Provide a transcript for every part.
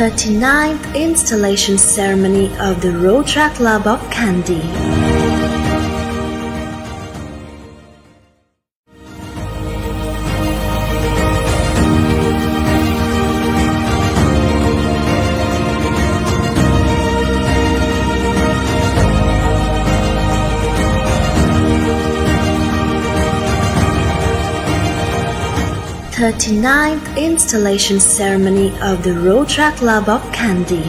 39th Installation Ceremony of the Rotaract Club of Kandy. Thirty-ninth Installation Ceremony of the Rotaract Club of Kandy.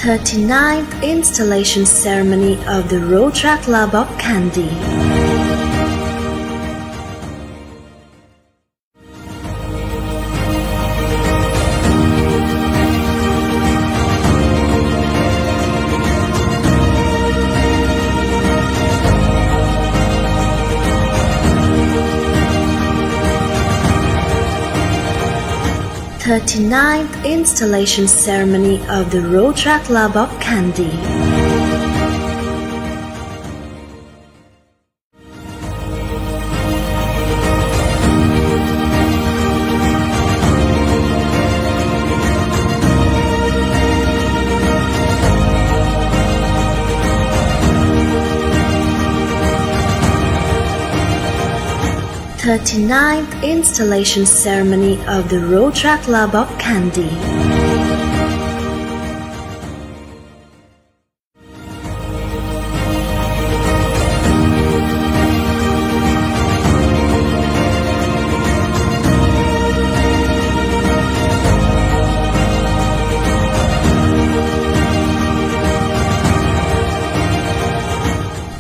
Thirty-ninth Installation Ceremony of the Rotaract Club of Kandy. Thirty-ninth Installation Ceremony of the Rotaract Club of Kandy. Thirty-ninth Installation Ceremony of the Rotaract Club of Kandy.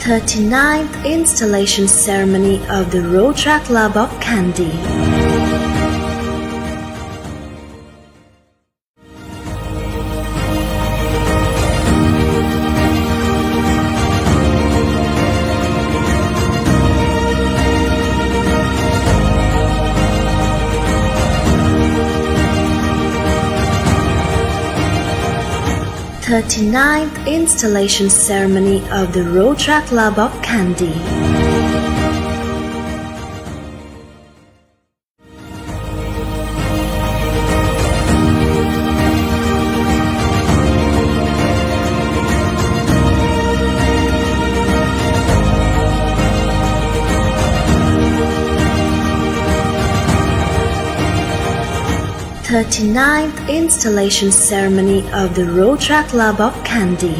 Thirty-ninth Installation Ceremony of the Rotaract Club of Kandy. Thirty-ninth Installation Ceremony of the Rotaract Club of Kandy. Thirty-ninth Installation Ceremony of the Rotaract Club of Kandy.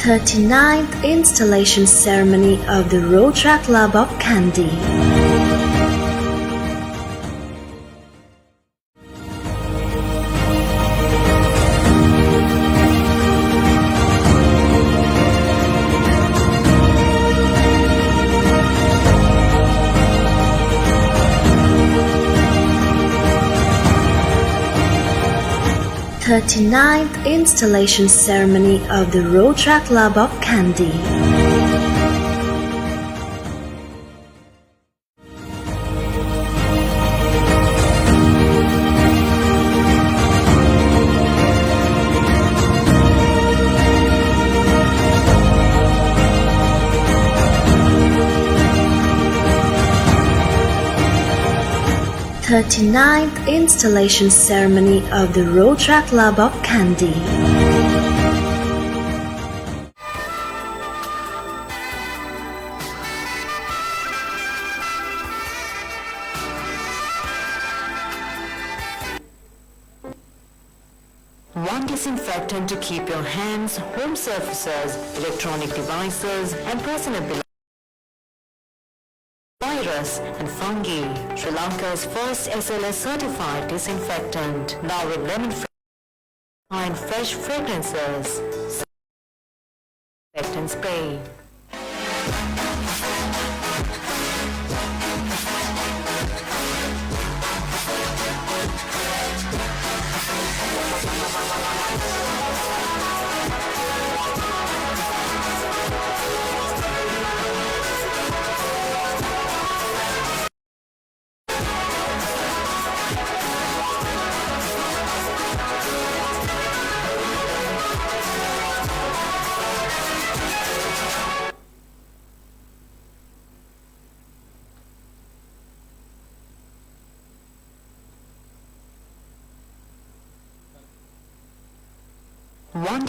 Thirty-ninth Installation Ceremony of the Rotaract Club of Kandy. 39th Installation Ceremony of the Rotaract Club of Kandy. Thirty-ninth Installation Ceremony of the Rotaract Club of Kandy. One disinfectant to keep your hands, home surfaces, electronic devices, and personal belongings. Virus and fungi. Sri Lanka's first SLS certified disinfectant. Now with lemon and fresh fragrances. Disinfectant spray. One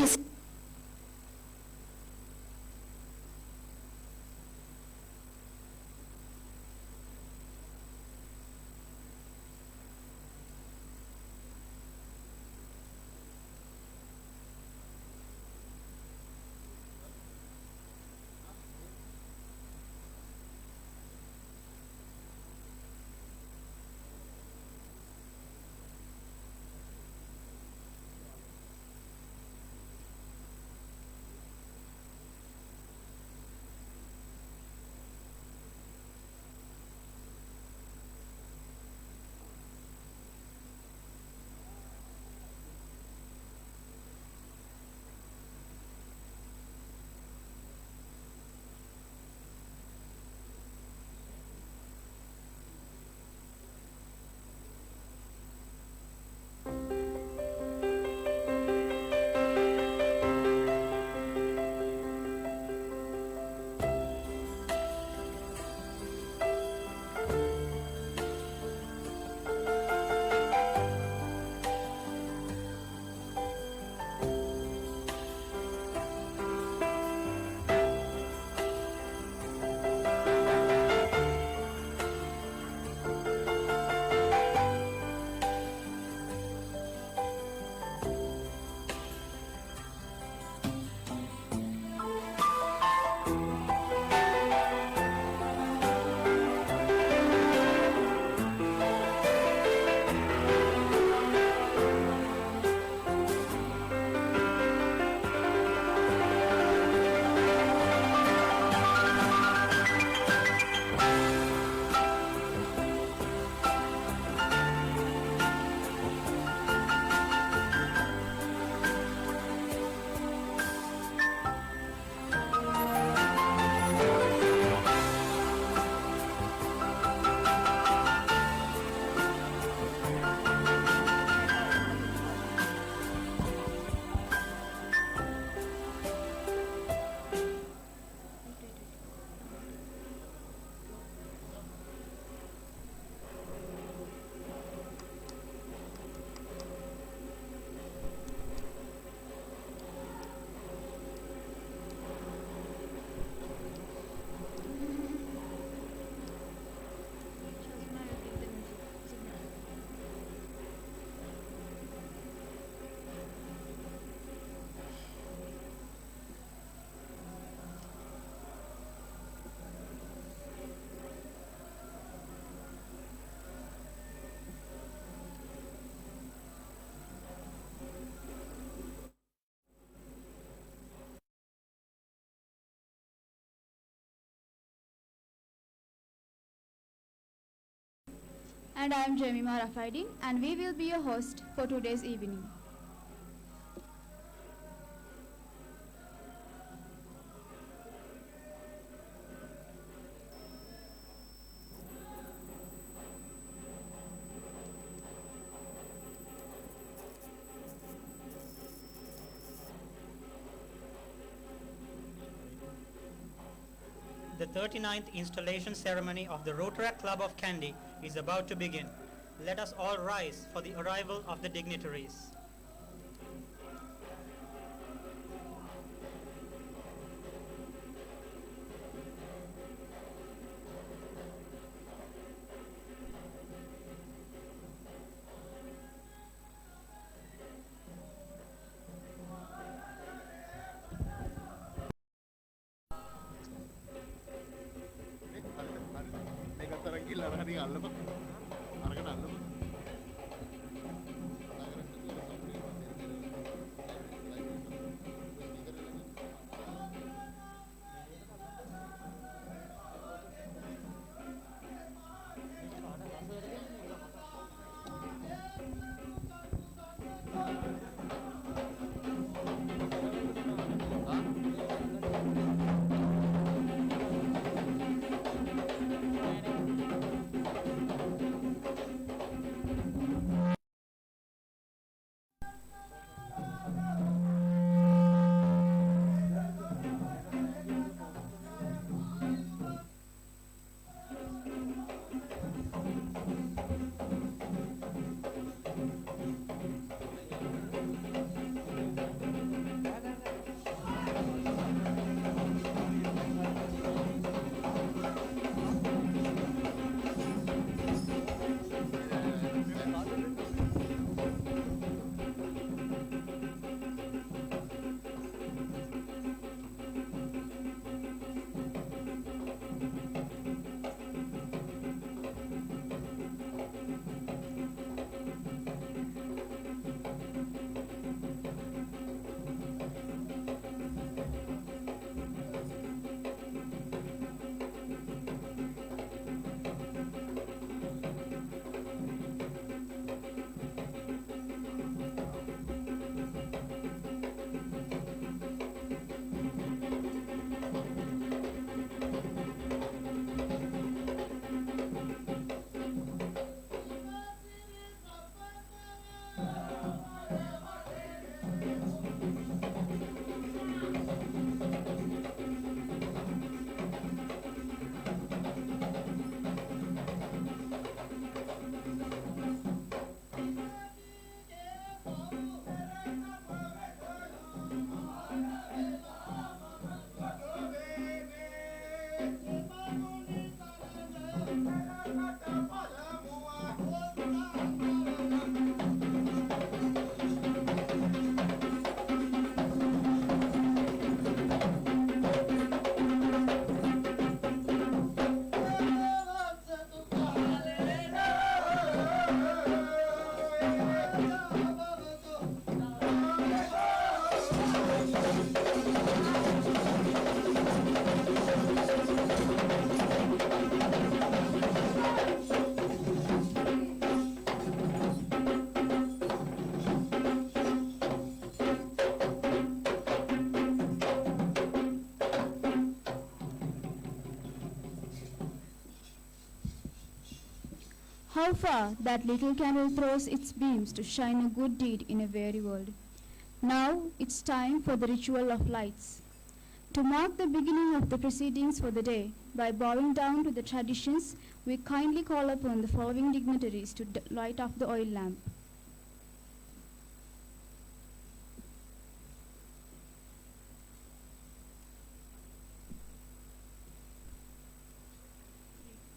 And I am Jemima Rafaidin, and we will be your host for today's evening. The 39th installation ceremony of the Rotaract Club of Kandy is about to begin. Let us all rise for the arrival of the dignitaries. How far that little candle throws its beams to shine a good deed in a weary world. Now it's time for the ritual of lights. To mark the beginning of the proceedings for the day, by bowing down to the traditions, we kindly call upon the following dignitaries to light up the oil lamp.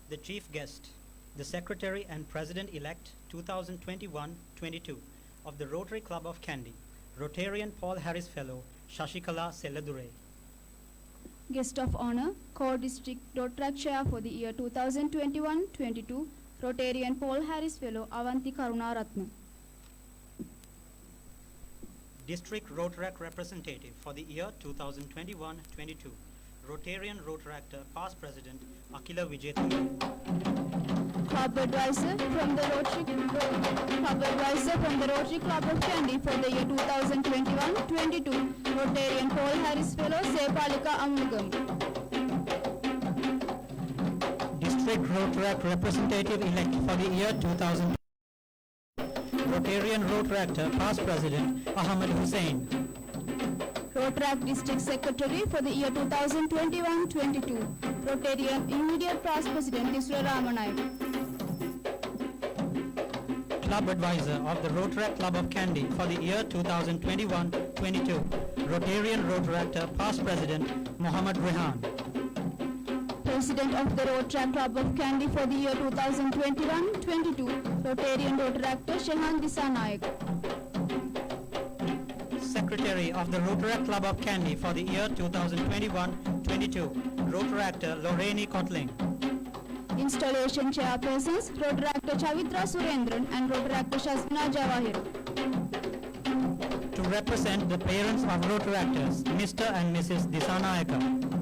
The chief guest, the Secretary and President-elect 2021-22 of the Rotary Club of Kandy, Rotarian Paul Harris Fellow, Shashikala Selladure. Guest of Honor, Core District Rotaract Chair for the year 2021-22, Rotarian Paul Harris Fellow, Avanti Karunaratna. District Rotaract Representative for the year 2021-22, Rotarian Rotaractor Past President, Akila Vijethu. Club Advisor from the Rotary Club of Kandy for the year 2021-22, Rotarian Paul Harris Fellow, Sepalika Amugam. District Rotaract Representative-elect for the year 2000, Rotarian Rotaractor Past President, Ahmed Hussain. Rotaract District Secretary for the year 2021-22, Rotarian immediate past President is Ramanai. Club Advisor of the Rotaract Club of Kandy for the year 2021-22, Rotarian Rotaractor past President Mohammad Rehan. President of the Rotaract Club of Kandy for the year 2021-22, Rotarian Rotaractor Shehan Dissanayake. Secretary of the Rotaract Club of Kandy for the year 2021-22, Rotaractor Lorraine Kotling. Installation Chairpersons, Rotaractor Chavitra Surendran and Rotaractor Shazna Jawahir. To represent the parents of Rotaractors, Mr. and Mrs. Dissanayake.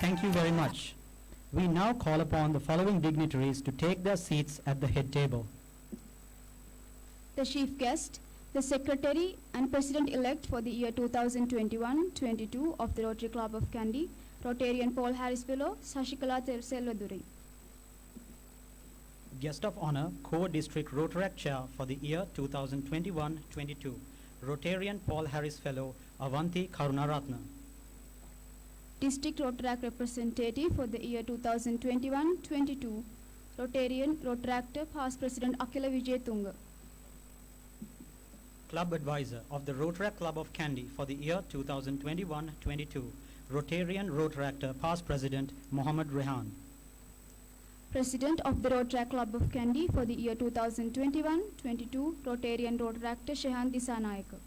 Thank you very much. We now call upon the following dignitaries to take their seats at the head table. The chief guest, the Secretary and President-elect for the year 2021-22 of the Rotary Club of Kandy, Rotarian Paul Harris Fellow, Sashikala Selvadurai. Guest of Honor, Co-District Rotaract Chair for the year 2021-22, Rotarian Paul Harris Fellow, Avanti Karunaratna. District Rotaract Representative for the year 2021-22, Rotarian Rotaractor past President Akila Vijay Tunga. Club Advisor of the Rotaract Club of Kandy for the year 2021-22, Rotarian Rotaractor past President Mohammad Rehan. President of the Rotaract Club of Kandy for the year 2021-22, Rotarian Rotaractor Shehan Dissanayake.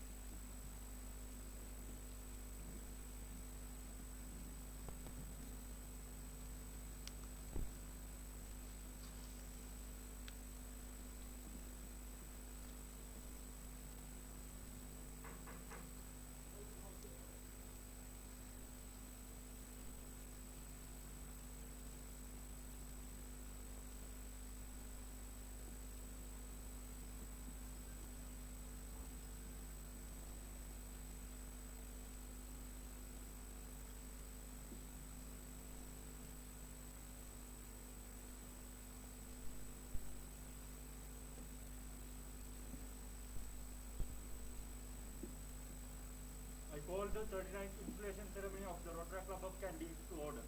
the 39th installation ceremony of the Rotaract Club of Kandy to order.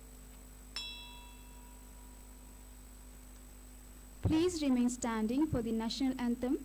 Please remain standing for the national anthem.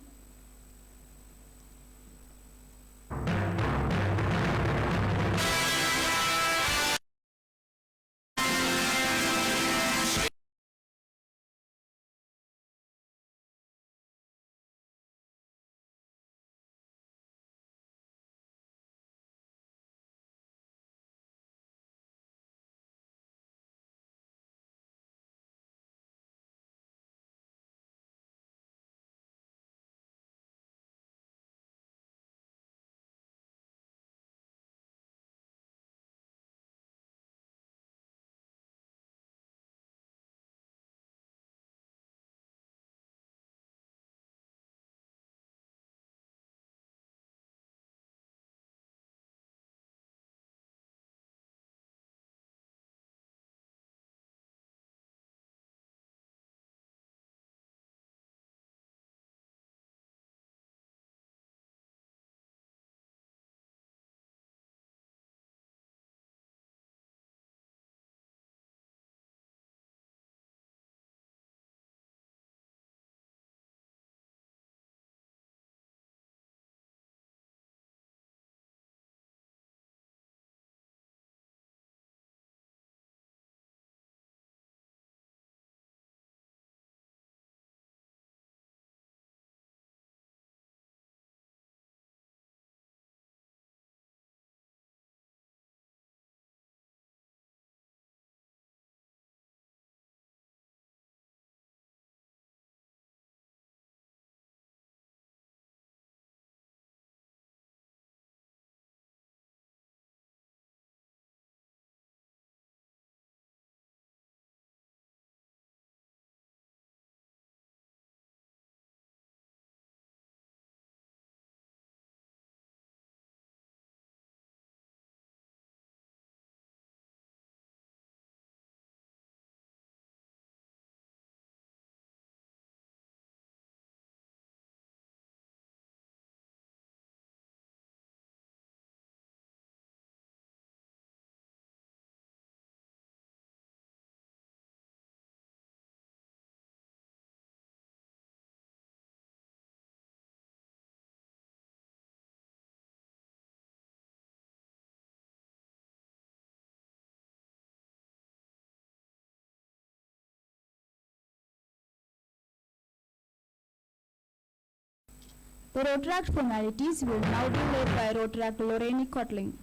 The Rotaract formalities will now be led by Rotaract Lorraine Kotling.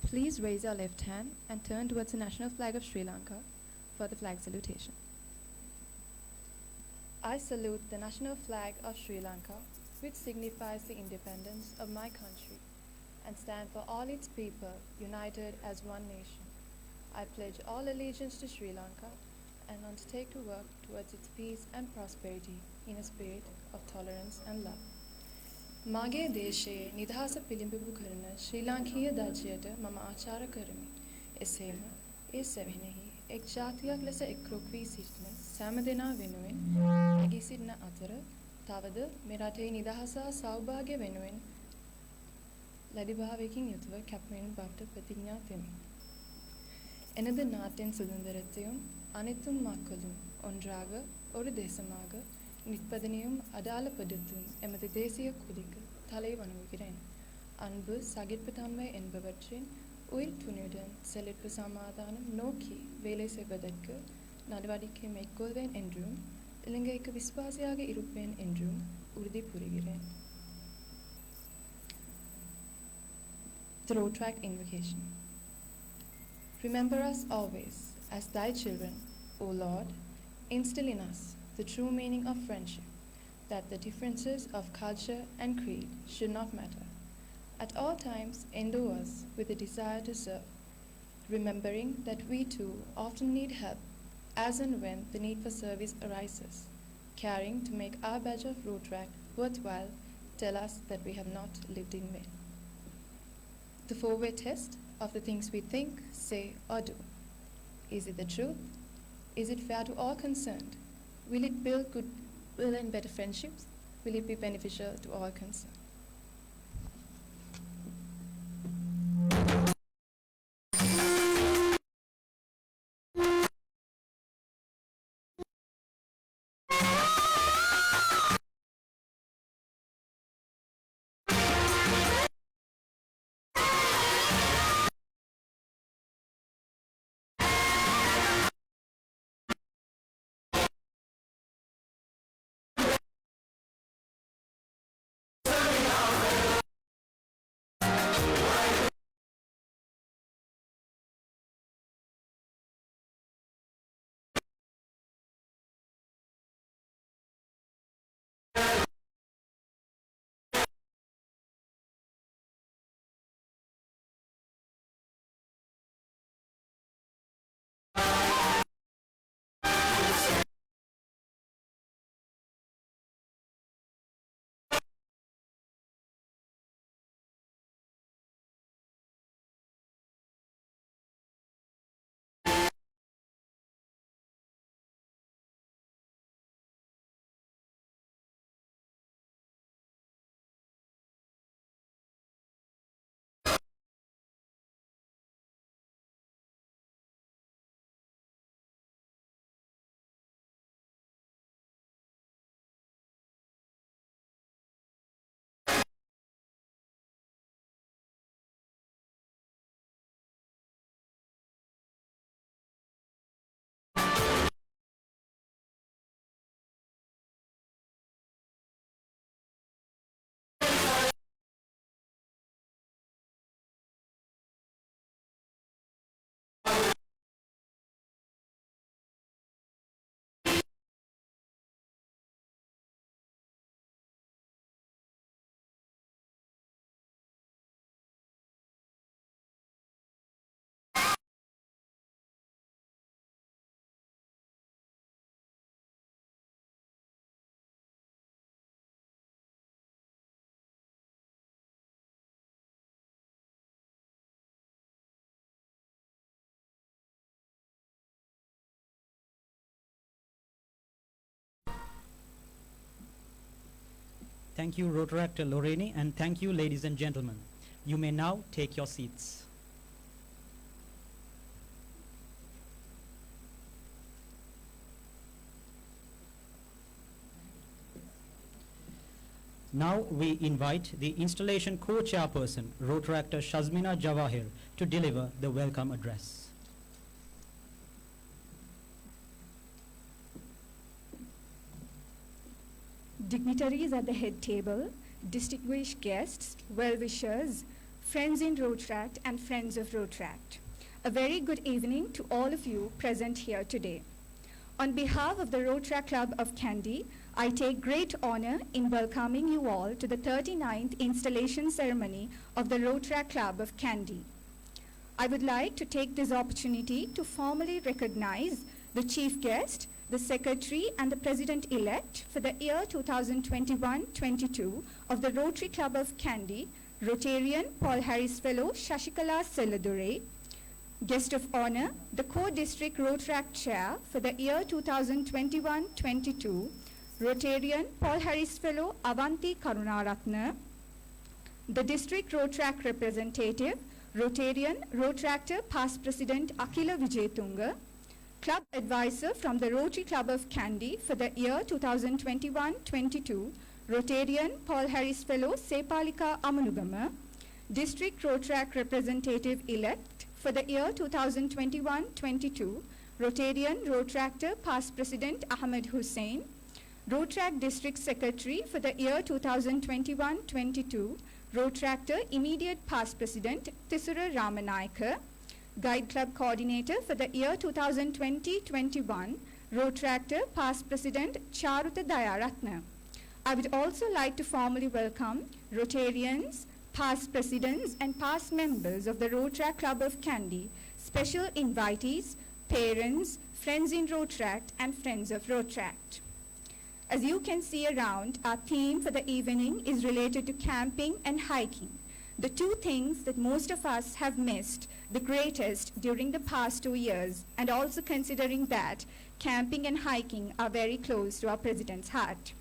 Please raise your left hand and turn towards the national flag of Sri Lanka for the flag salutation. I salute the national flag of Sri Lanka, which signifies the independence of my country and stand for all its people united as one nation. I pledge all allegiance to Sri Lanka and undertake to work towards its peace and prosperity in a spirit of tolerance and love. මාගේ දේශයේ නිදහස පිළිඹු කරන ශ්‍රී ලාංකීය දර්ජයට මම ආචාර කරමි. එසේම ඒ සෙවණෙහි එක් ජාතියක් ලෙස එක්රොක් වී සිටින සෑම දෙනා වෙනුවෙන් නැගී සිටින අතර තවද මේ රටේ නිදහස හා සෞභාග්‍ය වෙනුවෙන් ලැබිභාවයකින් යුතුව කැපවෙන බවට ප්‍රතිඥා දෙමි. எனது நாட்டின் சுதந்திரத்தையும் அனைத்தும் மக்களும் ஒன்றாக ஒரு தேசமாக நிற்பதனையும் அடையாளப்படுத்தும் எமது தேசிய கொடிக்கு தலை வணங்குகிறேன். அன்பு சகிப்புத்தன்மை என்பவற்றின் உயிர் துணியுடன் செழிப்பு சமாதானம் நோக்கி வேலை செய்வதற்கு நடவடிக்கை மேற்கொள்வேன் என்றும் இலங்கைக்கு விசுவாசியாக இருப்பேன் என்றும் உறுதி கூறுகிறேன். The Rotaract Invocation. Remember us always as thy children, O Lord. Instill in us the true meaning of friendship, that the differences of culture and creed should not matter. At all times, endow us with a desire to serve, remembering that we too often need help as and when the need for service arises. Caring to make our badge of Rotaract worthwhile, tell us that we have not lived in vain. The four-way test of the things we think, say, or do. Is it the truth? Is it fair to all concerned? Will it build goodwill and better friendships? will it be beneficial to all concerned? Thank you, Rotaract Lorraine, and thank you, ladies and gentlemen. You may now take your seats. Now we invite the installation co-chairperson, Rotaractor Shazmina Jawahir, to deliver the welcome address. Dignitaries at the head table, distinguished guests, well-wishers, friends in Rotaract and friends of Rotaract. A very good evening to all of you present here today. On behalf of the Rotaract Club of Kandy, I take great honor in welcoming you all to the 39th installation ceremony of the Rotaract Club of Kandy. I would like to take this opportunity to formally recognize the chief guest, the Secretary and the President-elect for the year 2021-22 of the Rotary Club of Kandy, Rotarian Paul Harris Fellow Shashikala Seladure. Guest of honor, the Co-District Rotaract Chair for the year 2021-22, Rotarian Paul Harris Fellow Avanti Karunaratna. The District Rotaract Representative, Rotarian Rotaractor Past President Akila Vijayatunga. Club Advisor from the Rotary Club of Kandy for the year 2021-22, Rotarian Paul Harris Fellow Sepalika Amanugama. District Rotaract Representative-elect for the year 2021-22, Rotarian Rotaractor Past President Ahmed Hussain. Rotaract District Secretary for the year 2021-22, Rotaractor Immediate Past President Tisura Ramanayaka. Guide Club Coordinator for the year 2020-21, Rotaractor Past President Charuta Dayaratna. I would also like to formally welcome Rotarians, past presidents and past members of the Rotaract Club of Kandy, special invitees, parents, friends in Rotaract and friends of Rotaract. As you can see around, our theme for the evening is related to camping and hiking, the two things that most of us have missed the greatest during the past 2 years, and also considering that camping and hiking are very close to our President's heart.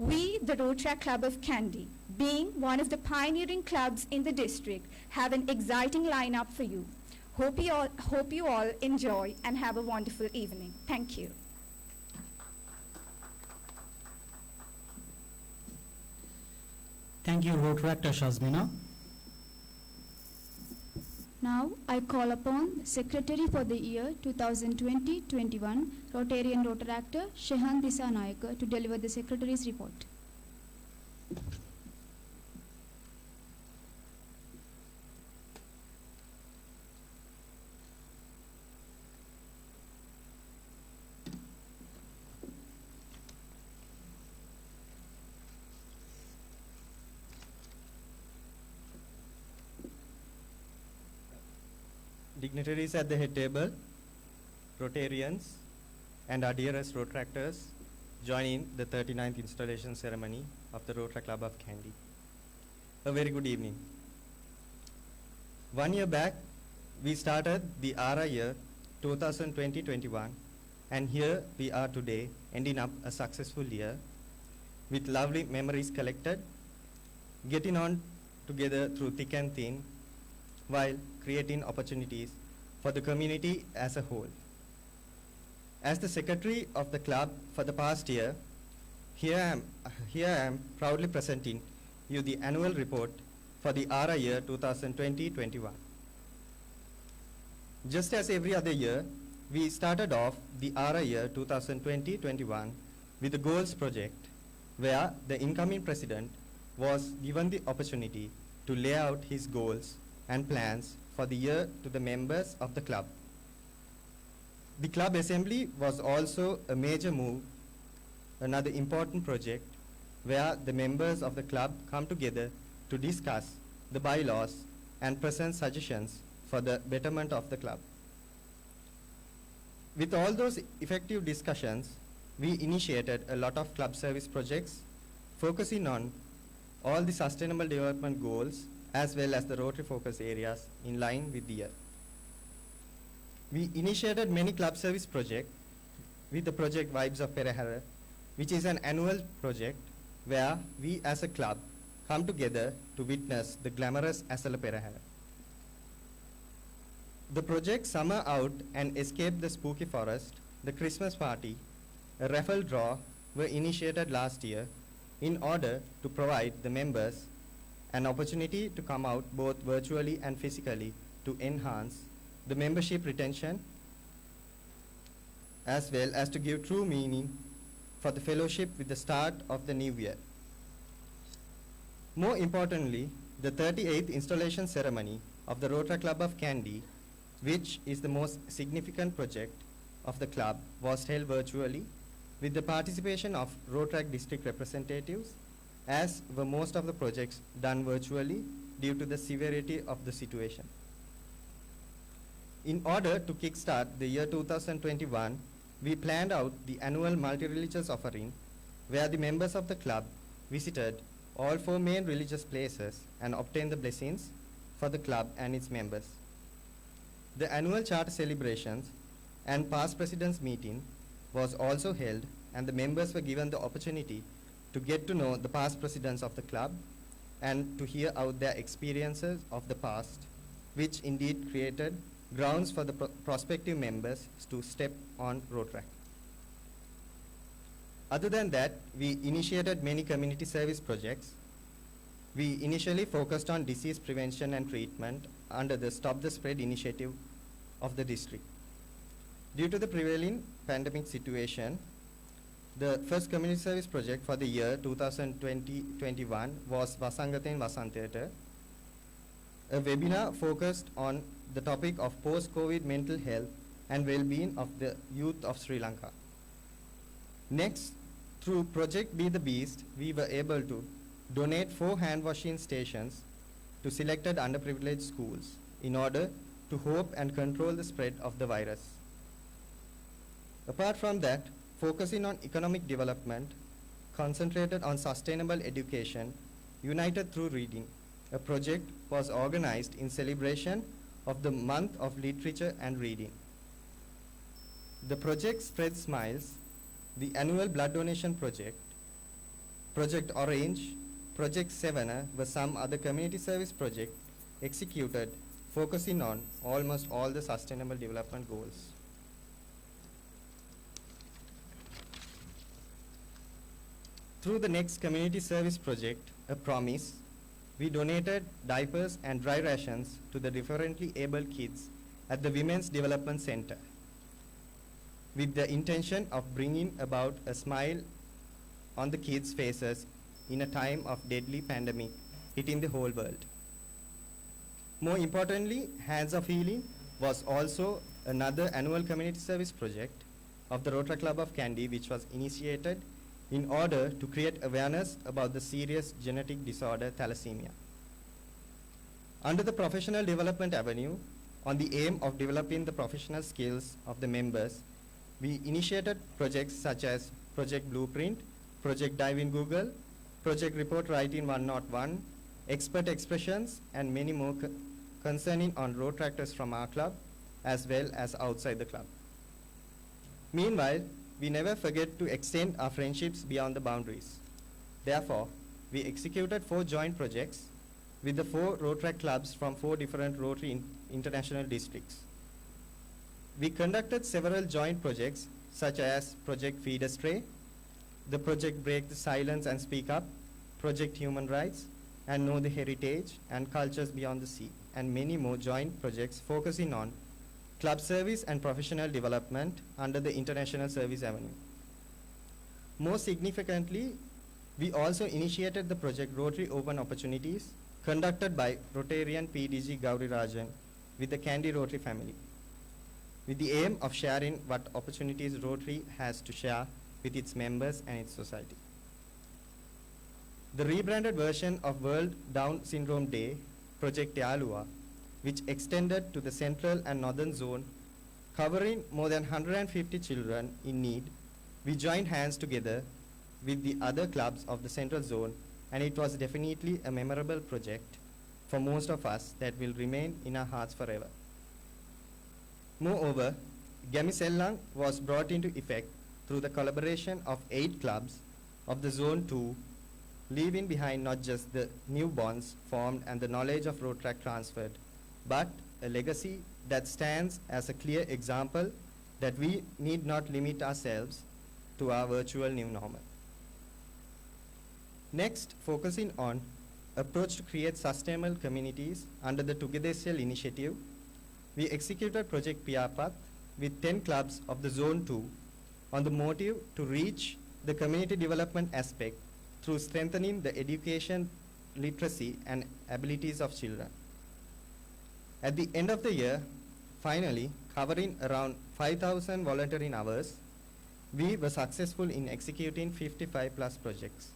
We, the Rotaract Club of Kandy, being one of the pioneering clubs in the district, have an exciting lineup for you. Hope you all enjoy and have a wonderful evening. Thank you. Thank you, Rotaract Shazmina. Now I call upon the Secretary for the year 2020-21, Rotarian Rotaractor Shehan Dissanayake to deliver the Secretary's report. Dignitaries at the head table, Rotarians, and our dearest Rotaractors join in the 39th installation ceremony of the Rotaract Club of Kandy. A very good evening. 1 year back, we started the ARA year 2020-21, and here we are today, ending up a successful year with lovely memories collected, getting on together through thick and thin, while creating opportunities for the community as a whole. As the secretary of the club for the past year, here I am proudly presenting you the annual report for the ARA year 2020-21. Just as every other year, we started off the ARA year 2020-21 with the goals project, where the incoming president was given the opportunity to lay out his goals and plans for the year to the members of the club. The club assembly was also a major move, another important project where the members of the club come together to discuss the bylaws and present suggestions for the betterment of the club. With all those effective discussions, we initiated a lot of club service projects focusing on all the sustainable development goals as well as the Rotary focus areas in line with the year. We initiated many club service projects with the project Vibes of Perahara, which is an annual project where we as a club come together to witness the glamorous Asala Perahara. The project Summer Out and Escape the Spooky Forest, the Christmas party, a raffle draw were initiated last year in order to provide the members an opportunity to come out both virtually and physically to enhance the membership retention as well as to give true meaning for the fellowship with the start of the new year. More importantly, the 38th installation ceremony of the Rotaract Club of Kandy, which is the most significant project of the club, was held virtually with the participation of Rotaract district representatives, as were most of the projects done virtually due to the severity of the situation. In order to kickstart the year 2021, we planned out the annual multi-religious offering where the members of the club visited all 4 main religious places and obtained the blessings for the club and its members. The annual charter celebrations and past presidents meeting was also held, and the members were given the opportunity to get to know the past presidents of the club and to hear out their experiences of the past, which indeed created grounds for the prospective members to step on Rotaract. Other than that, we initiated many community service projects. We initially focused on disease prevention and treatment under the Stop the Spread initiative of the district. Due to the prevailing pandemic situation, the first community service project for the year 2020-21 was Vasangathen Vasanteta, a webinar focused on the topic of post-COVID mental health and well-being of the youth of Sri Lanka. Next, through Project Be the Beast, we were able to donate 4 hand-washing stations to selected underprivileged schools in order to hope and control the spread of the virus. Apart from that, focusing on economic development, concentrated on sustainable education, united through reading, a project was organized in celebration of the month of literature and reading. The project Spread Smiles, the annual blood donation project, Project Orange, Project Savannah were some other community service projects executed focusing on almost all the sustainable development goals. Through the next community service project, A Promise, we donated diapers and dry rations to the differently able kids at the Women's Development Center with the intention of bringing about a smile on the kids' faces in a time of deadly pandemic hitting the whole world. More importantly, Hands of Healing was also another annual community service project of the Rotaract Club of Kandy, which was initiated in order to create awareness about the serious genetic disorder thalassemia. Under the professional development avenue, on the aim of developing the professional skills of the members, we initiated projects such as Project Blueprint, Project Dive in Google, Project Report Writing 101, Expert Expressions, and many more concerning on Rotaractors from our club as well as outside the club. Meanwhile, we never forget to extend our friendships beyond the boundaries. Therefore, we executed 4 joint projects with the 4 Rotaract clubs from 4 different Rotary international districts. We conducted several joint projects such as Project Feed a Stray, the Project Break the Silence and Speak Up, Project Human Rights, and Know the Heritage and Cultures Beyond the Sea, and many more joint projects focusing on club service and professional development under the International Service Avenue. More significantly, we also initiated the project Rotary Open Opportunities conducted by Rotarian PDG Gauri Rajan with the Kandy Rotary family, with the aim of sharing what opportunities Rotary has to share with its members and its society. The rebranded version of World Down Syndrome Day, Project Yalua, which extended to the central and northern zone, covering more than 150 children in need, we joined hands together with the other clubs of the central zone, and it was definitely a memorable project for most of us that will remain in our hearts forever. Moreover, Gamisellang was brought into effect through the collaboration of 8 clubs of the Zone 2, leaving behind not just the new bonds formed and the knowledge of Rotaract transferred, but a legacy that stands as a clear example that we need not limit ourselves to our virtual new normal. Next, focusing on approach to create sustainable communities under the Togetheshell initiative, we executed Project Piapath with 10 clubs of the Zone 2 on the motive to reach the community development aspect through strengthening the education, literacy, and abilities of children. At the end of the year, finally, covering around 5,000 volunteering hours, we were successful in executing 55 plus projects.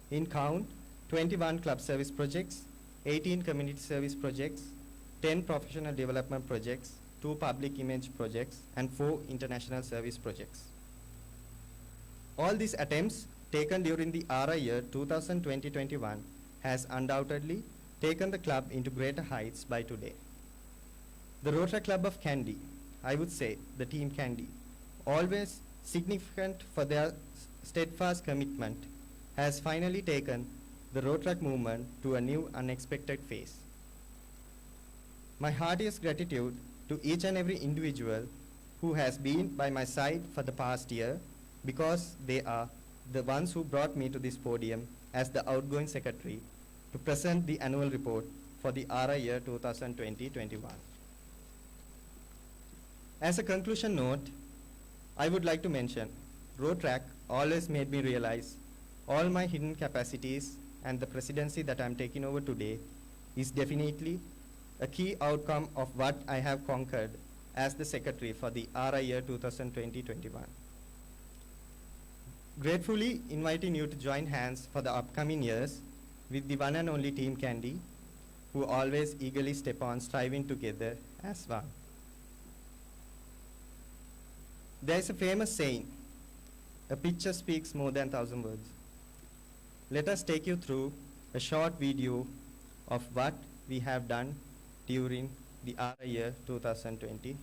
In count, 21 club service projects, 18 community service projects, 10 professional development projects, 2 public image projects, and 4 international service projects. All these attempts taken during the RI year 2020-21 has undoubtedly taken the club into greater heights by today. The Rotaract Club of Kandy, I would say the Team Kandy, always significant for their steadfast commitment, has finally taken the Rotaract movement to a new unexpected phase. My heartiest gratitude to each and every individual who has been by my side for the past year, because they are the ones who brought me to this podium as the outgoing secretary to present the annual report for the RI year 2020-21. As a conclusion note, I would like to mention Rotaract always made me realize all my hidden capacities, and the presidency that I'm taking over today is definitely a key outcome of what I have conquered as the secretary for the RI year 2020-21. Gratefully inviting you to join hands for the upcoming years with the one and only Team Kandy, who always eagerly step on striving together as one. There is a famous saying, a picture speaks more than 1,000 words. Let us take you through a short video of what we have done during the RI year 2020-21.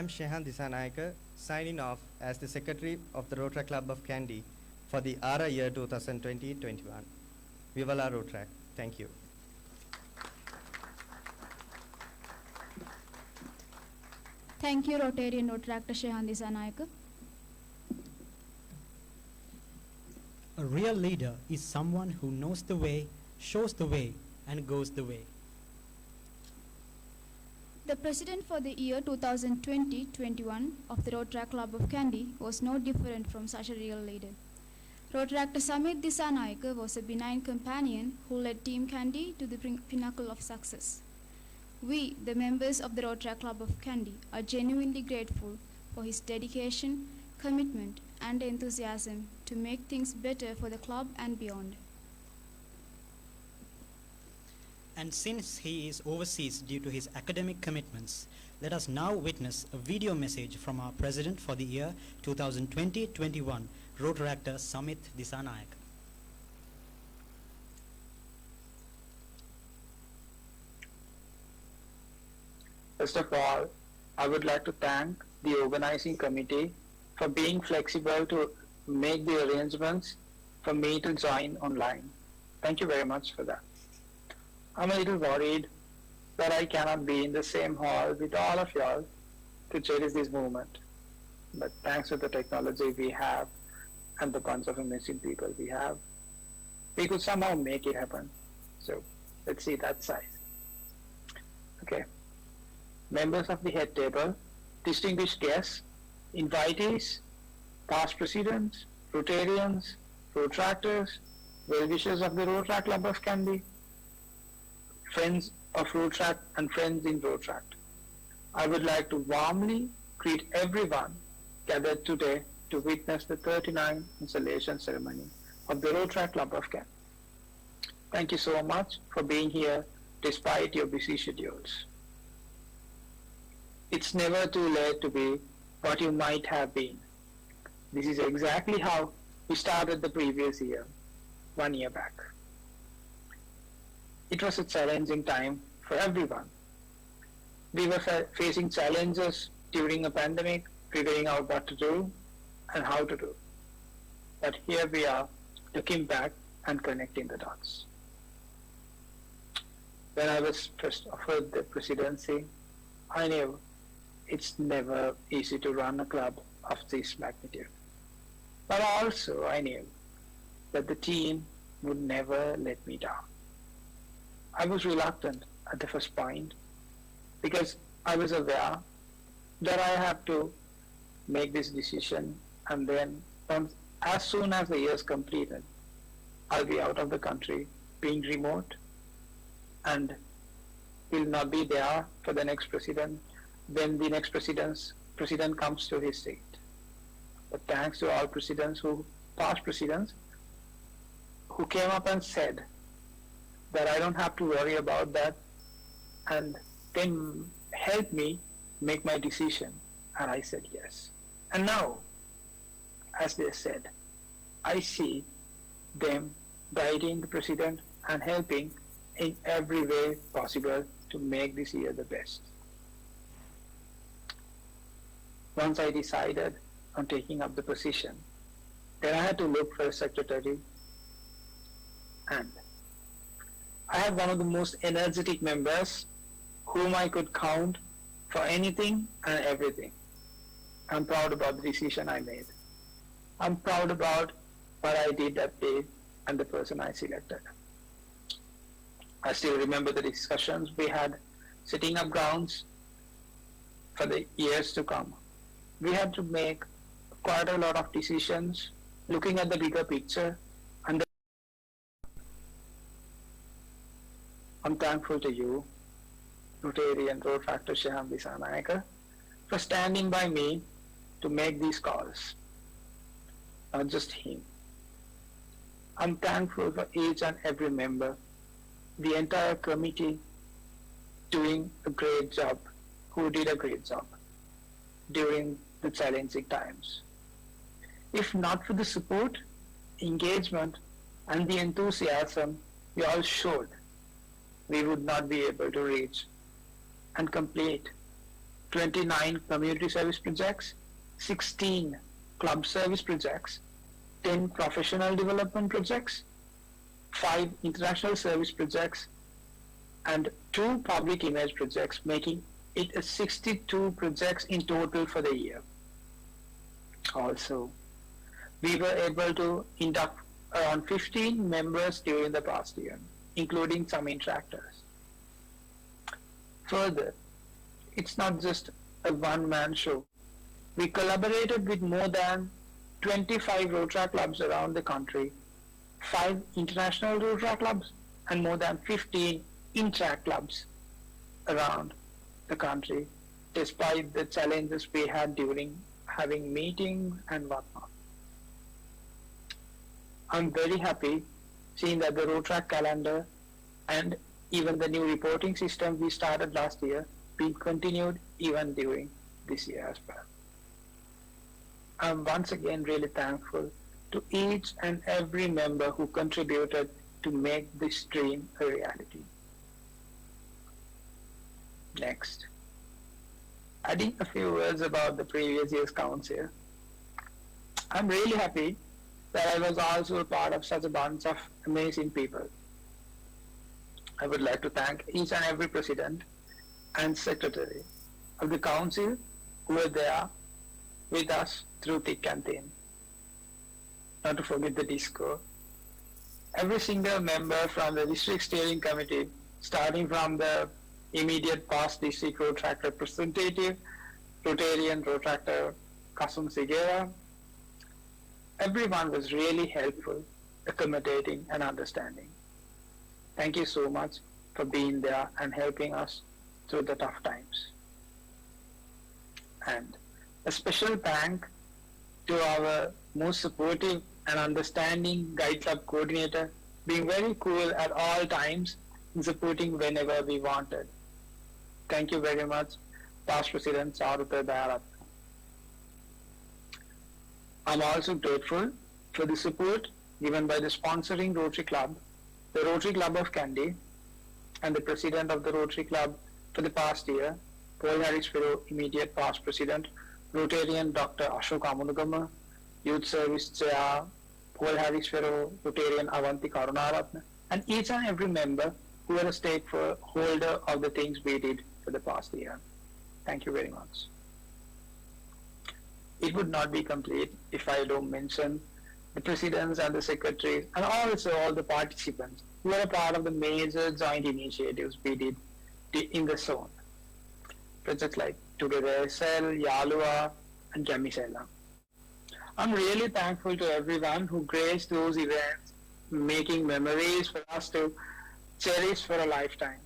am Shehan Dissanayake, signing off as the Secretary of the Rotaract Club of Kandy for the ARA year 2020-21. Viva la Rotaract. Thank you. Thank you, Rotarian Rotaractor Shehan Dissanayake. A real leader is someone who knows the way, shows the way, and goes the way. The president for the year 2020-21 of the Rotaract Club of Kandy was no different from such a real leader. Rotaractor Shehan Dissanayake was a benign companion who led Team Kandy to the pinnacle of success. We, the members of the Rotaract Club of Kandy, are genuinely grateful for his dedication, commitment, and enthusiasm to make things better for the club and beyond. And since he is overseas due to his academic commitments, let us now witness a video message from our President for the year 2020-21, Rotaractor Shehan Dissanayake. First of all, I would like to thank the organizing committee for being flexible to make the arrangements for me to join online. Thank you very much for that. I'm a little worried that I cannot be in the same hall with all of y'all to cherish this moment. But thanks to the technology we have and the bunch of amazing people we have, we could somehow make it happen. So let's see that side. Okay. Members of the head table, distinguished guests, invitees, past presidents, Rotarians, Rotaractors, well-wishers of the Rotaract Club of Kandy, friends of Rotaract and friends in Rotaract. I would like to warmly greet everyone gathered today to witness the 39th installation ceremony of the Rotaract Club of Kandy. Thank you so much for being here despite your busy schedules. It's never too late to be what you might have been. This is exactly how we started the previous year, 1 year back. It was a challenging time for everyone. We were facing challenges during a pandemic, figuring out what to do and how to do. But here we are, looking back and connecting the dots. When I was first offered the presidency, I knew it's never easy to run a club of this magnitude. But also I knew that the team would never let me down. I was reluctant at the first point because I was aware that I have to make this decision, and then as soon as the year is completed, I'll be out of the country, being remote, and will not be there for the next president when the next president comes to his seat. But thanks to all presidents past presidents who came up and said that I don't have to worry about that, and then helped me make my decision, and I said yes. And now, as they said, I see them guiding the president and helping in every way possible to make this year the best. Once I decided on taking up the position, then I had to look for a secretary, and I had one of the most energetic members whom I could count for anything and everything. I'm proud about the decision I made. I'm proud about what I did that day and the person I selected. I still remember the discussions we had setting up grounds for the years to come. We had to make quite a lot of decisions looking at the bigger picture, and I'm thankful to you, Rotarian Rotaractor Shehan Dissanayake, for standing by me to make these calls. Not just him. I'm thankful for each and every member, the entire committee doing a great job, who did a great job during the challenging times. If not for the support, engagement, and the enthusiasm you all showed, we would not be able to reach and complete 29 community service projects, 16 club service projects, 10 professional development projects, 5 international service projects, and 2 public image projects, making it a 62 projects in total for the year. Also, we were able to induct around 15 members during the past year, including some interactors. Further, it's not just a one-man show. We collaborated with more than 25 Rotaract clubs around the country, 5 international Rotaract clubs, and more than 15 interact clubs around the country, despite the challenges we had during having meetings and whatnot. I'm very happy seeing that the Rotaract calendar and even the new reporting system we started last year being continued even during this year as well. I'm once again really thankful to each and every member who contributed to make this dream a reality. Next, adding a few words about the previous year's council. I'm really happy that I was also a part of such a bunch of amazing people. I would like to thank each and every president and secretary of the council who were there with us through thick and thin. Not to forget the disco. Every single member from the district steering committee, starting from the immediate past district Rotaract representative, Rotarian Rotaractor Kasum Sigera, everyone was really helpful, accommodating and understanding. Thank you so much for being there and helping us through the tough times. And a special thank to our most supportive and understanding Guide Club coordinator, being very cool at all times and supporting whenever we wanted. Thank you very much, Past President Sarutha Dayaratna. I'm also grateful for the support given by the sponsoring Rotary Club, the Rotary Club of Kandy, and the President of the Rotary Club for the past year, Paul Harris Fellow, immediate past President, Rotarian Dr. Ashok Amunugama, Youth Service Chair, Paul Harris Fellow, Rotarian Avanti Karunaratna, and each and every member who were a stakeholder of the things we did for the past year. Thank you very much. It would not be complete if I don't mention the presidents and the secretaries and also all the participants who were a part of the major joint initiatives we did in the zone. Projects like Together SL, Yalua, and Jamisela. I'm really thankful to everyone who graced those events, making memories for us to cherish for a lifetime.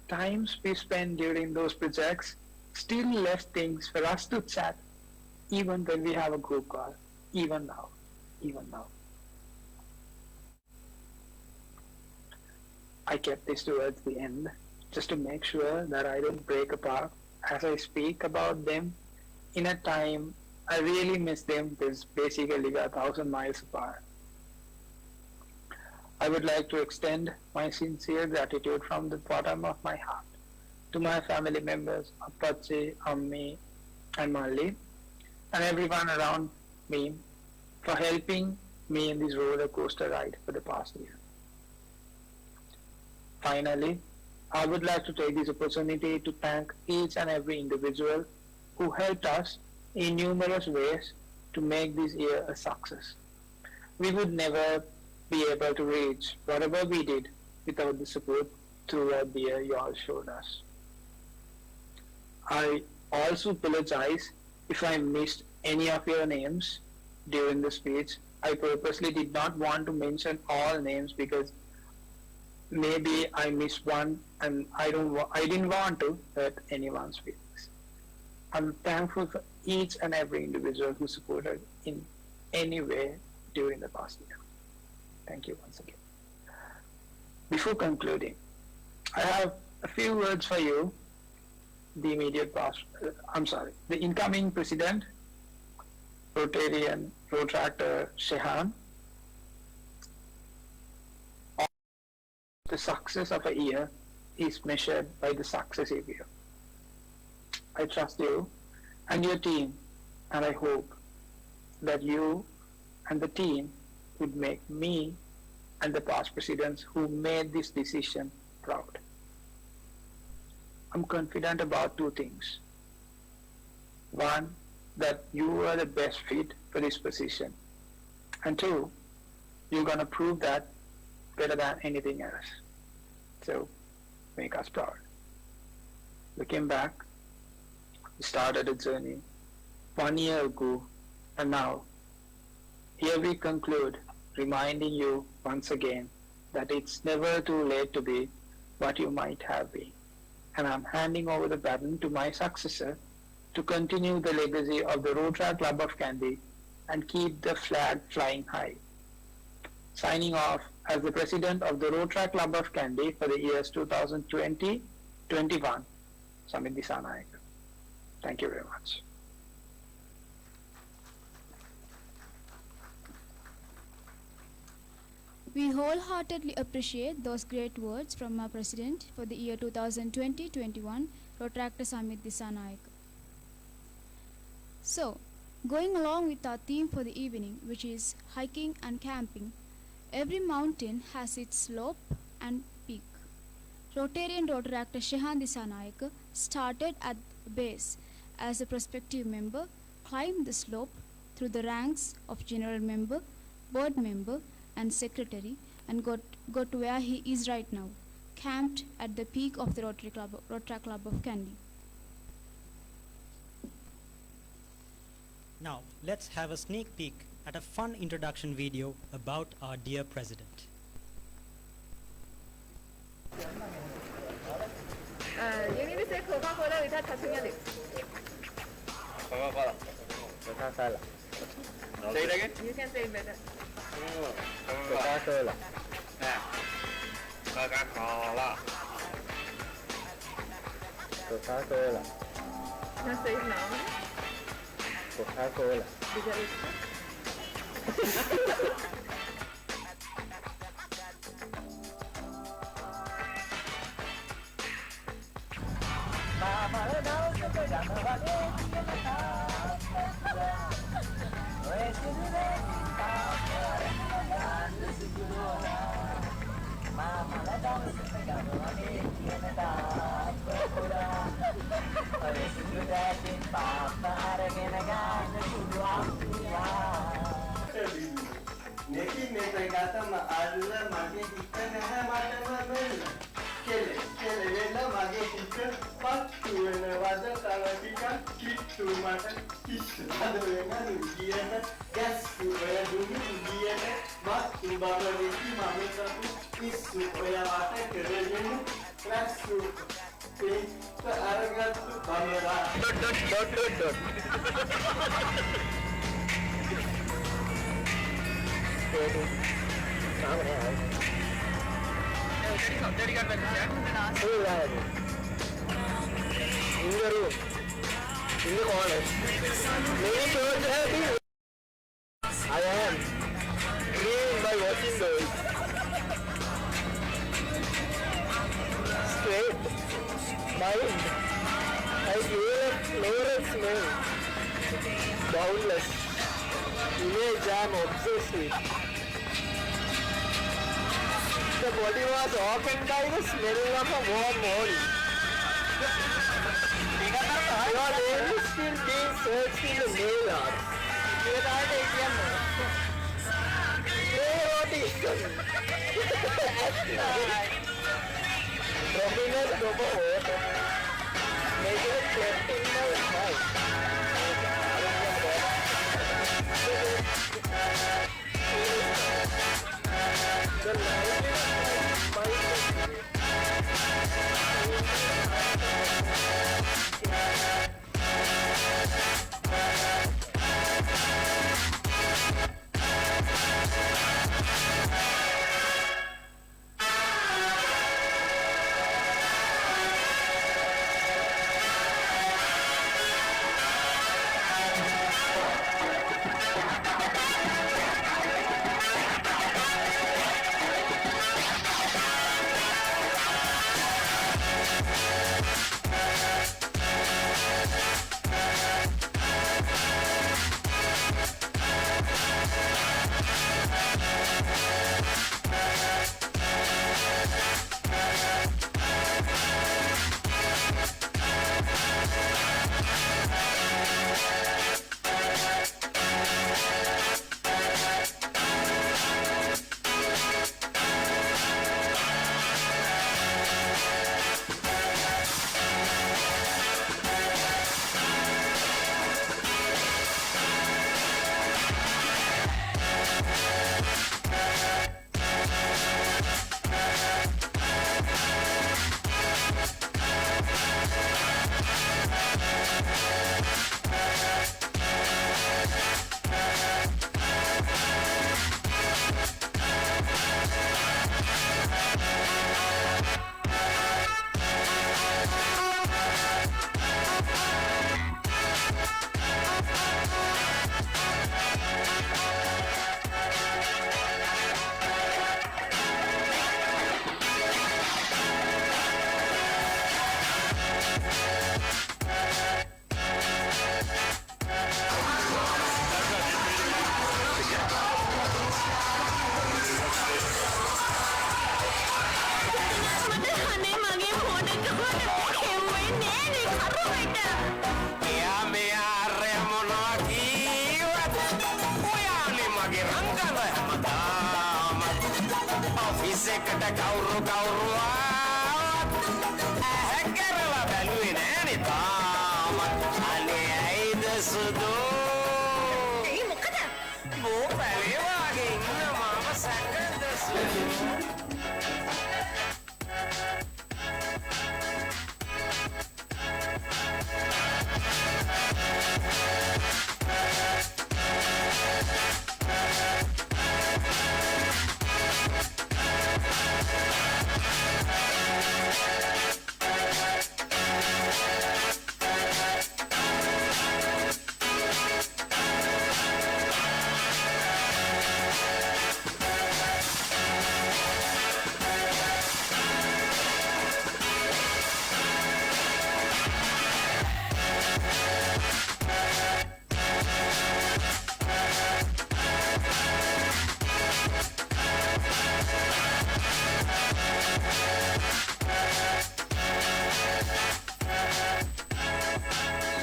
Times we spent during those projects still left things for us to chat, even when we have a group call, even now. I kept this towards the end, just to make sure that I don't break apart as I speak about them in a time I really miss them. There's basically 1,000 miles apart. I would like to extend my sincere gratitude from the bottom of my heart to my family members, Appachi, Ammi, and Malli, and everyone around me for helping me in this roller coaster ride for the past year. Finally, I would like to take this opportunity to thank each and every individual who helped us in numerous ways to make this year a success. We would never be able to reach whatever we did without the support throughout the year you all showed us. I also apologize if I missed any of your names during the speech. I purposely did not want to mention all names because maybe I missed one and I didn't want to hurt anyone's feelings. I'm thankful for each and every individual who supported in any way during the past year. Thank you once again. Before concluding, I have a few words for you, the incoming President, Rotarian Rotaractor Shehan. The success of a year is measured by the successive year. I trust you and your team, and I hope that you and the team would make me and the past presidents who made this decision proud. I'm confident about two things. One, that you are the best fit for this position. And two, you're going to prove that better than anything else. So, make us proud. Looking back, we started a journey 1 year ago, and now, here we conclude, reminding you once again that it's never too late to be what you might have been. And I'm handing over the baton to my successor to continue the legacy of the Rotaract Club of Kandy and keep the flag flying high. Signing off as the President of the Rotaract Club of Kandy for the years 2020-21, Shehan Dissanayake. Thank you very much. We wholeheartedly appreciate those great words from our President for the year 2020-21, Rotaract Shehan Dissanayake. So, going along with our theme for the evening, which is hiking and camping, every mountain has its slope and peak. Rotarian Rotaract Shehan Dissanayake started at the base as a prospective member, climbed the slope through the ranks of general member, board member, and secretary, and got to where he is right now, camped at the peak of the Rotaract Club of Kandy. Now, let's have a sneak peek at a fun introduction video about our dear President. You need to say Coca-Cola without touching your lips. Coca-Cola. Coca-Cola. Say it again. You can say it better. Coca-Cola. Yeah. Coca-Cola. Coca-Cola. Now say it now. Coca-Cola. Did you listen? I am dreaming by watching those straight mind. I feel smell, boundless image I am obsessed with. The body was opened by the smell of a warm body. Your name is still being searched in the mail hours. Dropping a drop of water, making it cleft in my heart. The light is my කවුරු කවුරුවත් ඇහැ කරලා බැලුවේ නෑනේ තාමත් අනේ ඇයිද සුදු ඒ මොකද? බෝ පැලේ වාගේ ඉන්න මම සැකද සුදු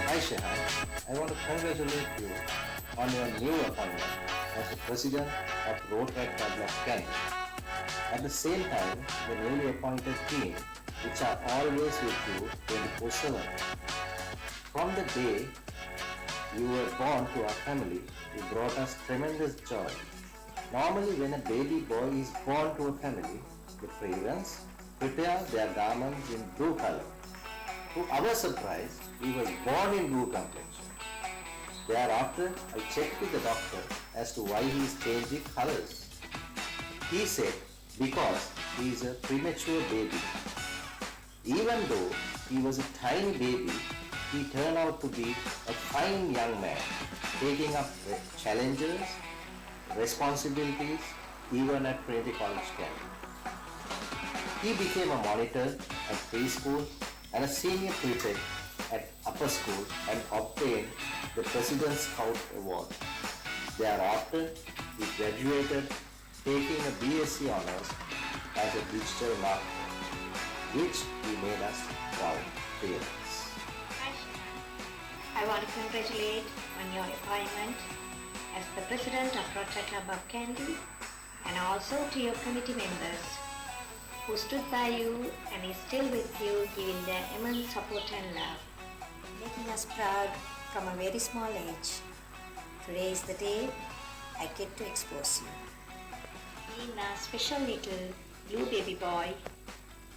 Hi Shehan, I want to congratulate you on your new appointment as the President of Rotaract Club of Kandy. At the same time, the newly appointed team, which are always with you 24/7. From the day you were born to our family, you brought us tremendous joy. Normally, when a baby boy is born to a family, the parents prepare their garments in blue color. To our surprise, he was born in blue complexion. Thereafter, I checked with the doctor as to why he is changing colors. He said because he is a premature baby. Even though he was a tiny baby, he turned out to be a fine young man, taking up challenges, responsibilities, even at Trinity College Kandy. He became a monitor at preschool and a senior prefect at upper school and obtained the President's Scout Award. Thereafter, he graduated taking a BSc honors as a digital marketer, which he made us proud parents. Hi Shehan. I want to congratulate on your appointment as the President of Rotaract Club of Kandy and also to your committee members who stood by you and is still with you, giving their immense support and love, making us proud from a very small age. Today is the day I get to expose you. Being a special little blue baby boy,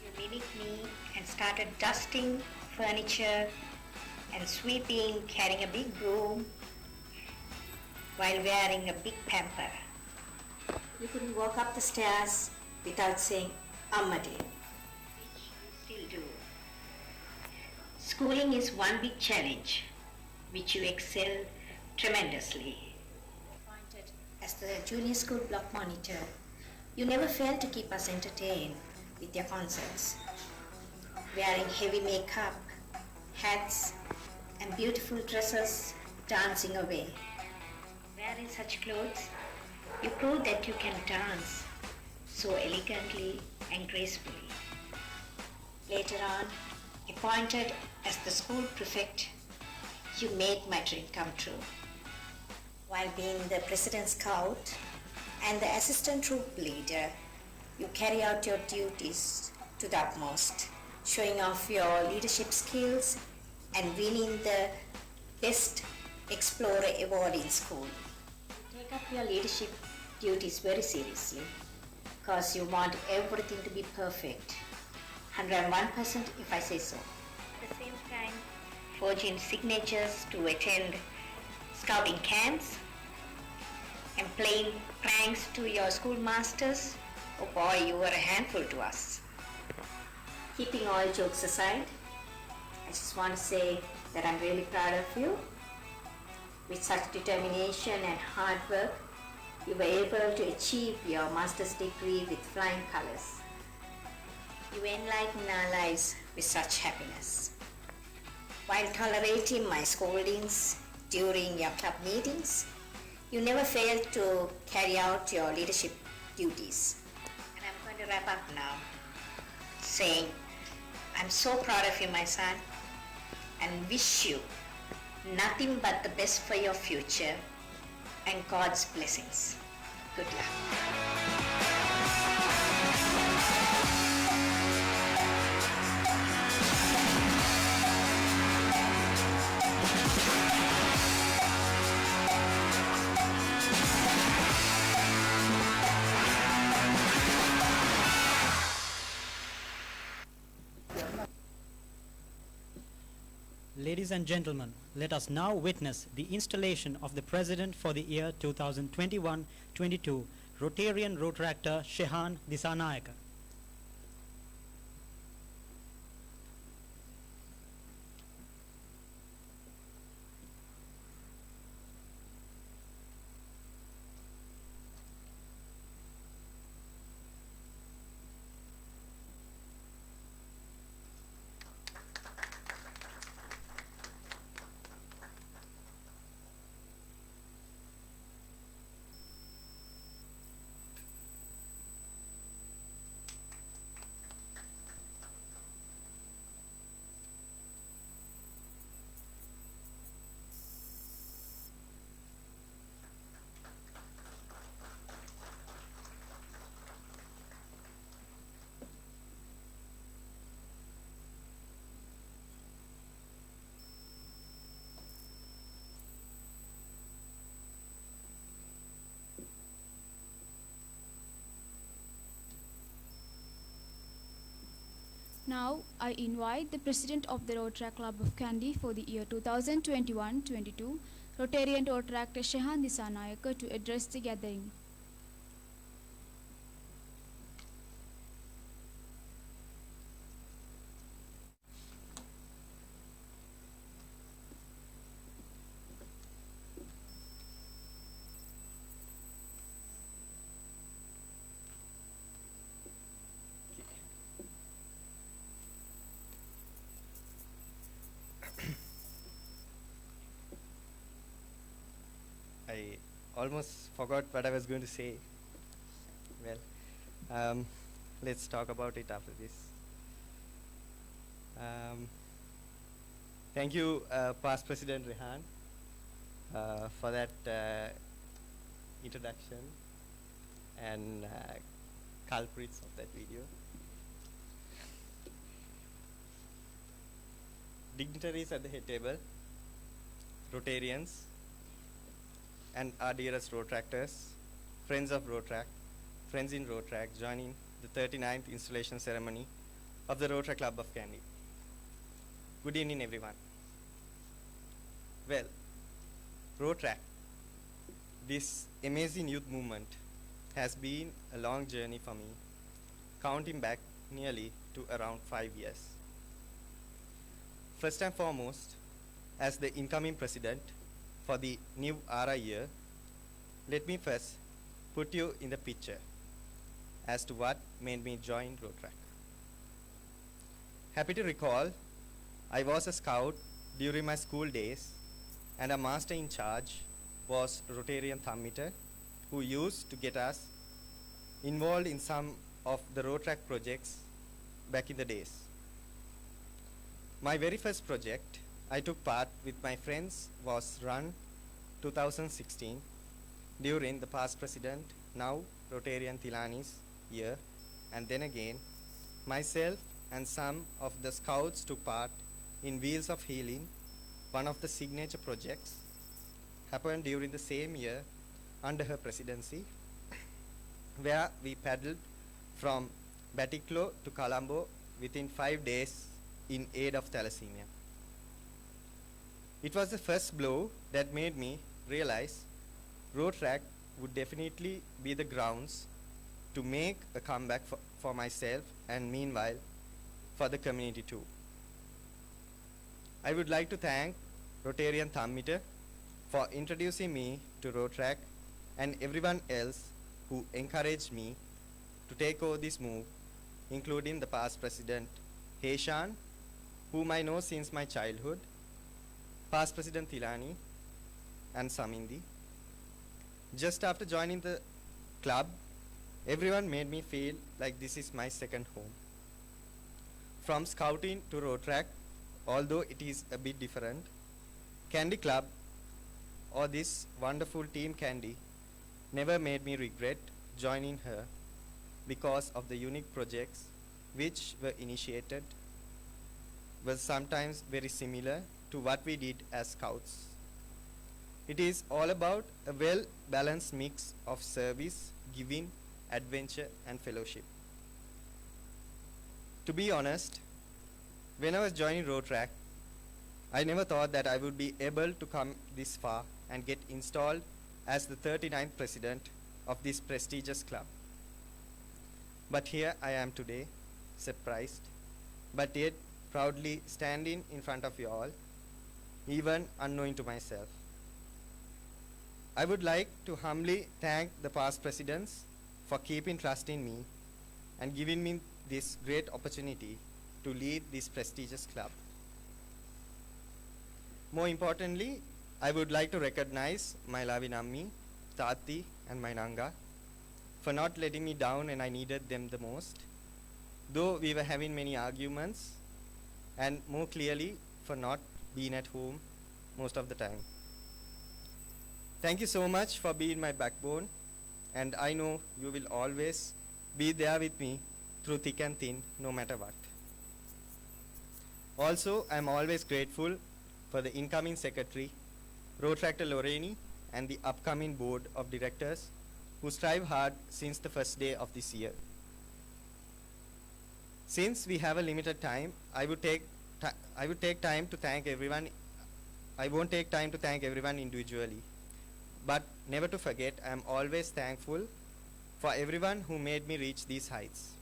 you mimicked me and started dusting furniture and sweeping, carrying a big broom while wearing a big pamper. You couldn't walk up the stairs without saying Amma dear, which you still do. Schooling is one big challenge, which you excel tremendously. Appointed as the junior school block monitor, you never failed to keep us entertained with your concerts. Wearing heavy makeup, hats, and beautiful dresses, dancing away. Wearing such clothes, you prove that you can dance so elegantly and gracefully. Later on, appointed as the school prefect, you made my dream come true. While being the President Scout and the Assistant Troop Leader, you carry out your duties to the utmost, showing off your leadership skills and winning the Best Explorer Award in school. You take up your leadership duties very seriously because you want everything to be perfect, 101% if I say so. At the same time, forging signatures to attend scouting camps and playing pranks to your schoolmasters. Oh boy, you were a handful to us. Keeping all jokes aside, I just want to say that I'm really proud of you. With such determination and hard work, you were able to achieve your master's degree with flying colors. You enlighten our lives with such happiness. While tolerating my scoldings during your club meetings, you never failed to carry out your leadership duties. And I'm going to wrap up now, saying, I'm so proud of you, my son, and wish you nothing but the best for your future and God's blessings. Good luck. Ladies and gentlemen, let us now witness the installation of the President for the year 2021-22, Rotarian Rotaractor Shehan Dissanayake. Now, I invite the President of the Rotaract Club of Kandy for the year 2021-22, Rotarian Rotaractor Shehan Dissanayake, to address the gathering. I almost forgot what I was going to say. Well, let's talk about it after this. Thank you, past President Rtn, for that introduction and culprits of that video. Dignitaries at the head table, Rotarians, and our dearest Rotaractors, friends of Rotaract, friends in Rotaract, joining the 39th installation ceremony of the Rotaract Club of Kandy. Good evening, everyone. Well, Rotaract, this amazing youth movement, has been a long journey for me, counting back nearly to around 5 years. First and foremost, as the incoming president for the new ARA year, let me first put you in the picture as to what made me join Rotaract. Happy to recall, I was a scout during my school days, and a master in charge was Rotarian Thammita, who used to get us involved in some of the Rotaract projects back in the days. My very first project I took part with my friends was run 2016 during the past president, now Rotarian Tilani's year, and then again myself and some of the scouts took part in Wheels of Healing, one of the signature projects happened during the same year under her presidency, where we paddled from Batiklo to Colombo within 5 days in aid of thalassemia. It was the first blow that made me realize Rotaract would definitely be the grounds to make a comeback for myself and meanwhile for the community too. I would like to thank Rotarian Thammita for introducing me to Rotaract and everyone else who encouraged me to take over this move, including the past president Shehan, whom I know since my childhood, past President Tilani, and Samindi. Just after joining the club, everyone made me feel like this is my second home. From scouting to Rotaract, although it is a bit different, Kandy Club, or this wonderful team Kandy, never made me regret joining her because of the unique projects which were initiated was sometimes very similar to what we did as scouts. It is all about a well-balanced mix of service, giving, adventure, and fellowship. To be honest, when I was joining Rotaract, I never thought that I would be able to come this far and get installed as the 39th president of this prestigious club. But here I am today, surprised, but yet proudly standing in front of you all, even unknowing to myself. I would like to humbly thank the past presidents for keeping trust in me and giving me this great opportunity to lead this prestigious club. More importantly, I would like to recognize my loving Ammi, Tati, and my Nanga for not letting me down when I needed them the most, though we were having many arguments, and more clearly for not being at home most of the time. Thank you so much for being my backbone, and I know you will always be there with me through thick and thin, no matter what. Also, I am always grateful for the incoming secretary, Rotaractor Loreni, and the upcoming board of directors who strive hard since the first day of this year. Since we have a limited time, I would take time to thank everyone. I won't take time to thank everyone individually, but never to forget, I am always thankful for everyone who made me reach these heights.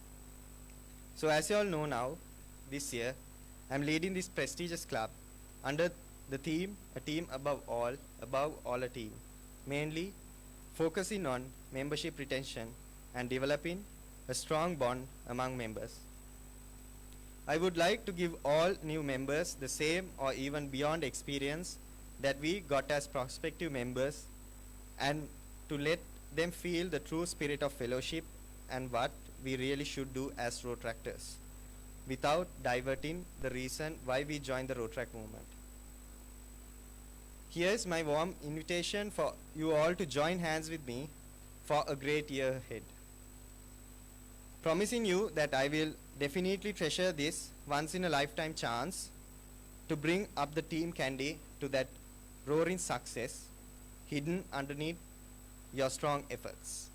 So as you all know now, this year, I am leading this prestigious club under the theme, a team above all a team, mainly focusing on membership retention and developing a strong bond among members. I would like to give all new members the same or even beyond experience that we got as prospective members, and to let them feel the true spirit of fellowship and what we really should do as Rotaractors, without diverting the reason why we joined the Rotaract movement. Here is my warm invitation for you all to join hands with me for a great year ahead. Promising you that I will definitely treasure this once in a lifetime chance to bring up the team Kandy to that roaring success hidden underneath your strong efforts.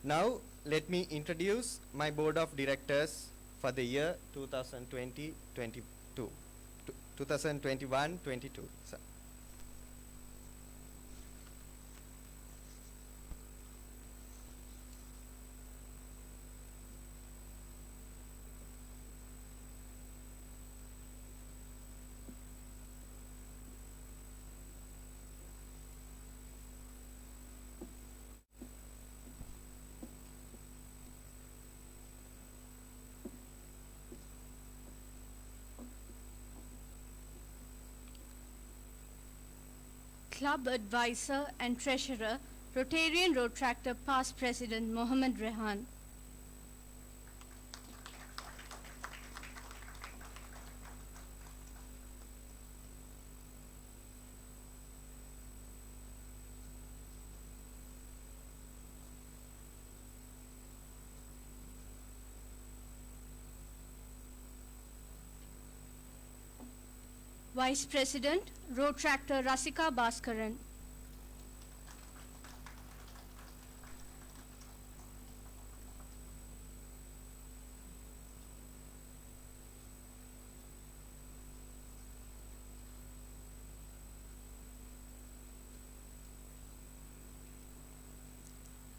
Now let me introduce my board of directors for the year 2020-22. 2021-22. Club Advisor and Treasurer, Rotarian Rotaractor Past President President Rtn. Vice President, Rotaractor Rasika Bhaskaran.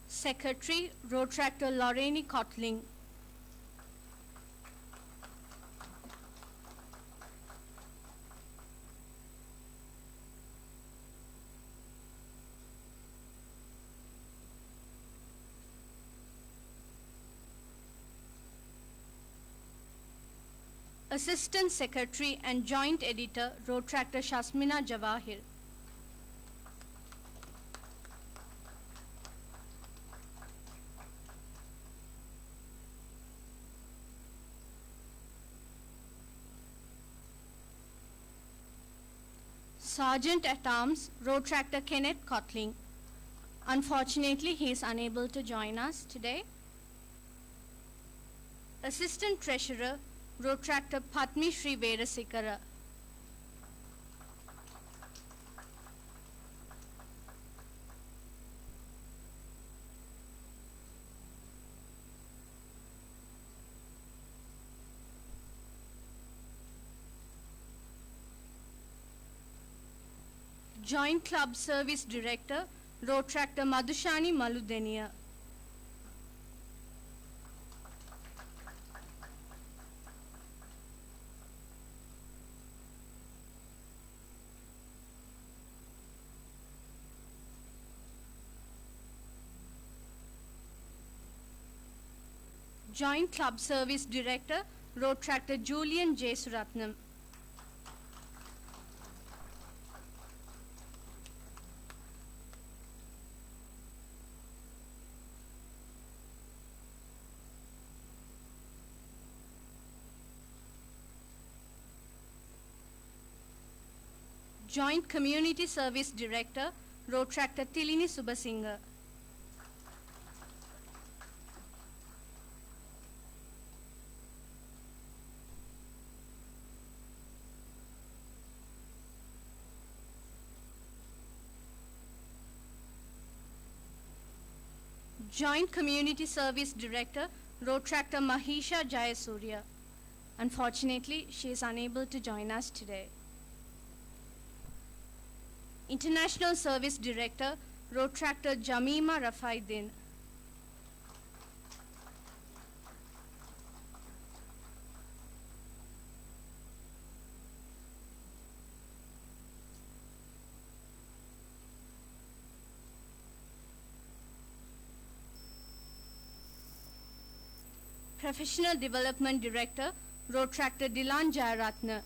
Secretary, Rotaractor Loreni Kotling. Assistant Secretary and Joint Editor, Rotaractor Shasmina Jawahir. Sergeant at Arms, Rotaractor Kenneth Kotling. Unfortunately, he is unable to join us today. Assistant Treasurer, Rotaractor Patmi Shri Verasikara. Joint Club Service Director, Rotaractor Madhushani Maludeniya. Joint Club Service Director, Rotaractor Julian J. Suratnam. Joint Community Service Director, Rotaractor Tilini Subasinghe. Joint Community Service Director, Rotaractor Mahisha Jayasurya. Unfortunately, she is unable to join us today. International Service Director, Rotaractor Jamima Rafaidin. Professional Development Director, Rotaractor Dilan Jayaratna.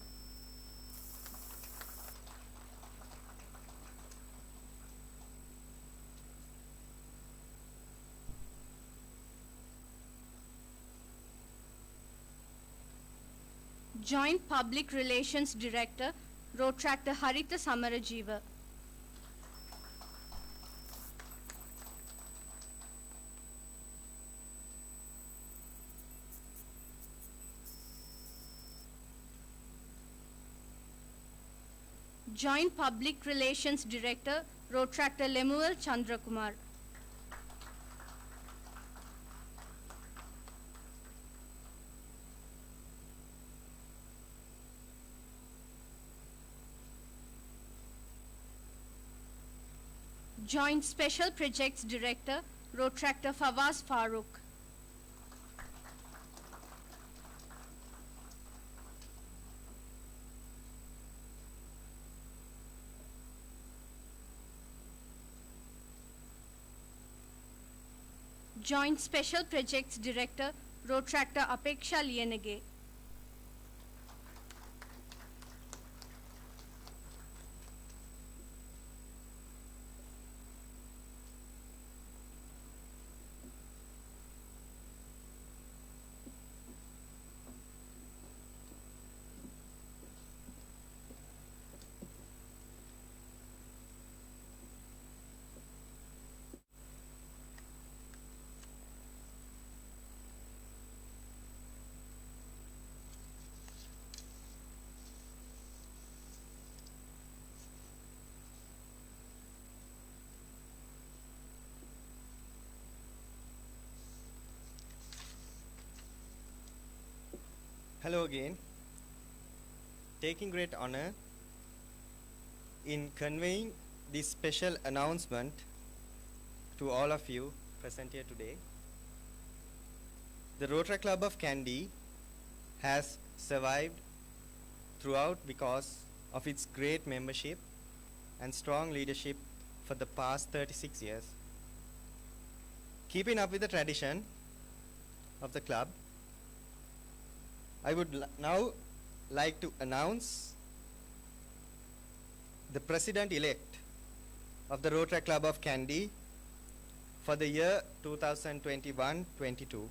Joint Public Relations Director, Rotaractor Harita Samarajiva. Joint Public Relations Director, Rotaractor Lemuel Chandrakumar. Joint Special Projects Director, Rotaractor Fawaz Farooq. Joint Special Projects Director, Rotaractor Apeksha Lienege. Hello again. Taking great honor in conveying this special announcement to all of you present here today. The Rotaract Club of Kandy has survived throughout because of its great membership and strong leadership for the past 36 years. Keeping up with the tradition of the club, I would now like to announce the President-elect of the Rotaract Club of Kandy for the year 2021-22.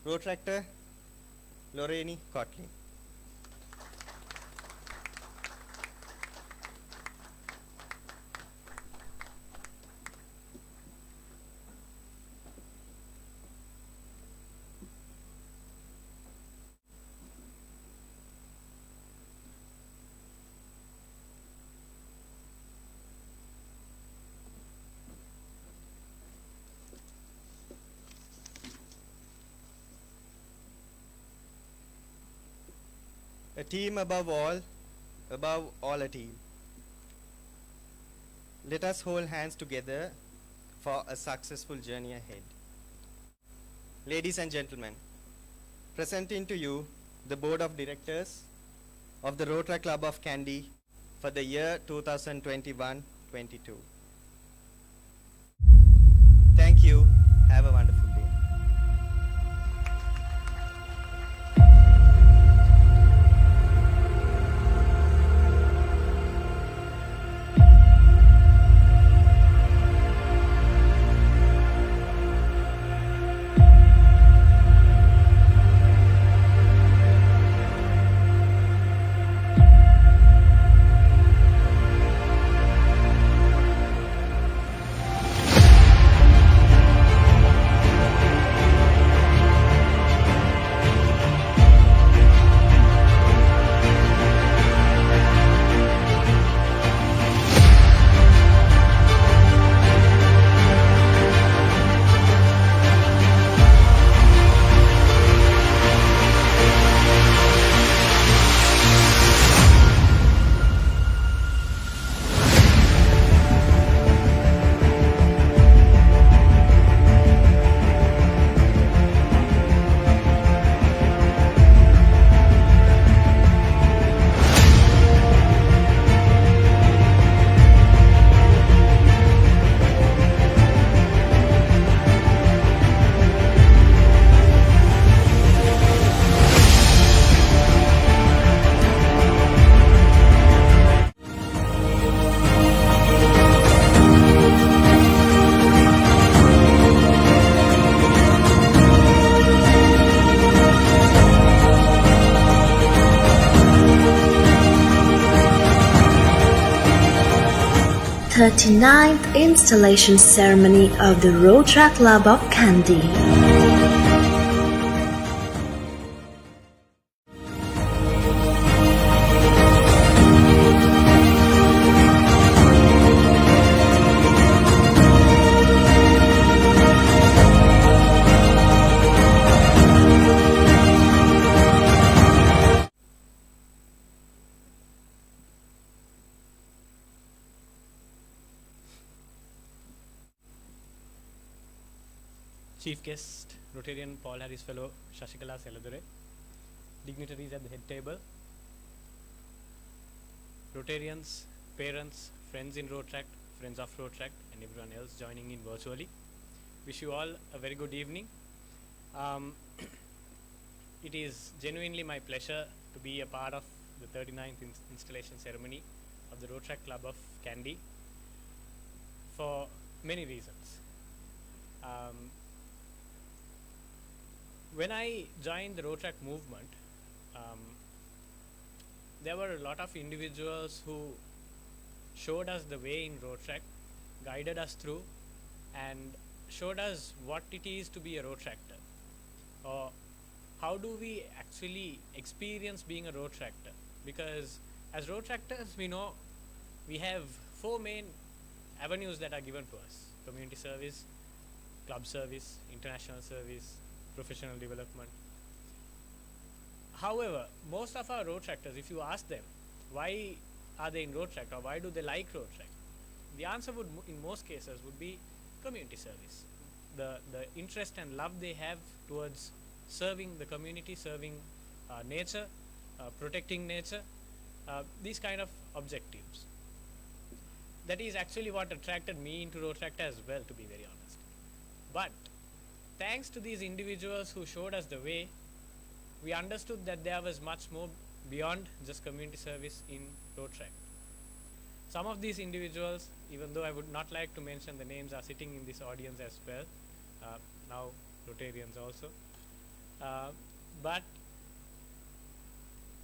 Rotaractor Lorraine Kotlin. A team above all above all a team. Let us hold hands together for a successful journey ahead. Ladies and gentlemen, presenting to you the Board of Directors of the Rotaract Club of Kandy for the year 2021-22. Thank you. Have a wonderful day. Thirty-ninth Installation Ceremony of the Rotaract Club of Kandy. Chief Guest, Rotarian Paul Harris Fellow Shashikala Seladure, dignitaries at the head table, Rotarians, parents, friends in Rotaract, friends of Rotaract, and everyone else joining in virtually. Wish you all a very good evening. It is genuinely my pleasure to be a part of the 39th installation ceremony of the Rotaract Club of Kandy for many reasons. When I joined the Rotaract movement, there were a lot of individuals who showed us the way in Rotaract, guided us through, and showed us what it is to be a Rotaractor, or how do we actually experience being a Rotaractor. Because as Rotaractors, we know we have 4 main avenues that are given to us: community service, club service, international service, professional development. However, most of our Rotaractors, if you ask them why are they in Rotaract or why do they like Rotaract, the answer would in most cases would be community service. The interest and love they have towards serving the community, serving nature, protecting nature, these kind of objectives. That is actually what attracted me into Rotaract as well, to be very honest. But thanks to these individuals who showed us the way, we understood that there was much more beyond just community service in Rotaract. Some of these individuals, even though I would not like to mention the names, are sitting in this audience as well, now Rotarians also. But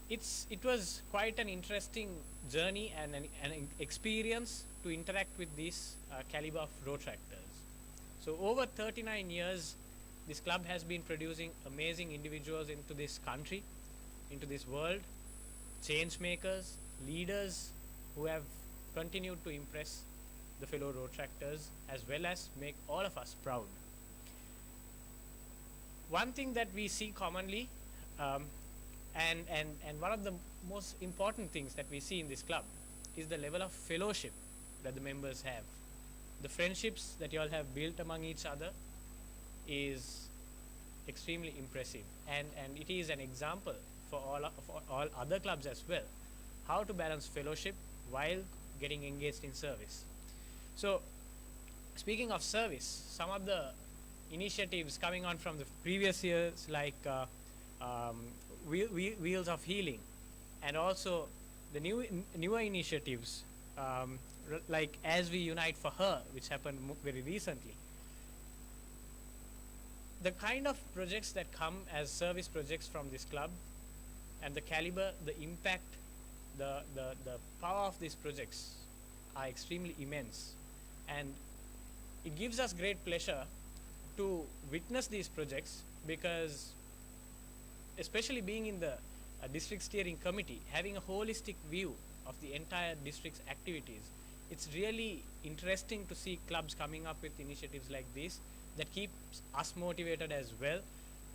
it was quite an interesting journey and an experience to interact with these caliber of Rotaractors. So over 39 years, this club has been producing amazing individuals into this country, into this world, change makers, leaders who have continued to impress the fellow Rotaractors as well as make all of us proud. One thing that we see commonly And one of the most important things that we see in this club is the level of fellowship that the members have. The friendships that you all have built among each other is extremely impressive, and it is an example for all other clubs as well, how to balance fellowship while getting engaged in service. So speaking of service, some of the initiatives coming on from the previous years, like Wheels of Healing, and also the newer initiatives like As We Unite for Her, which happened very recently. The kind of projects that come as service projects from this club, and the caliber, the impact, the power of these projects are extremely immense, and it gives us great pleasure to witness these projects, because especially being in the district steering committee, having a holistic view of the entire district's activities, it's really interesting to see clubs coming up with initiatives like this that keeps us motivated as well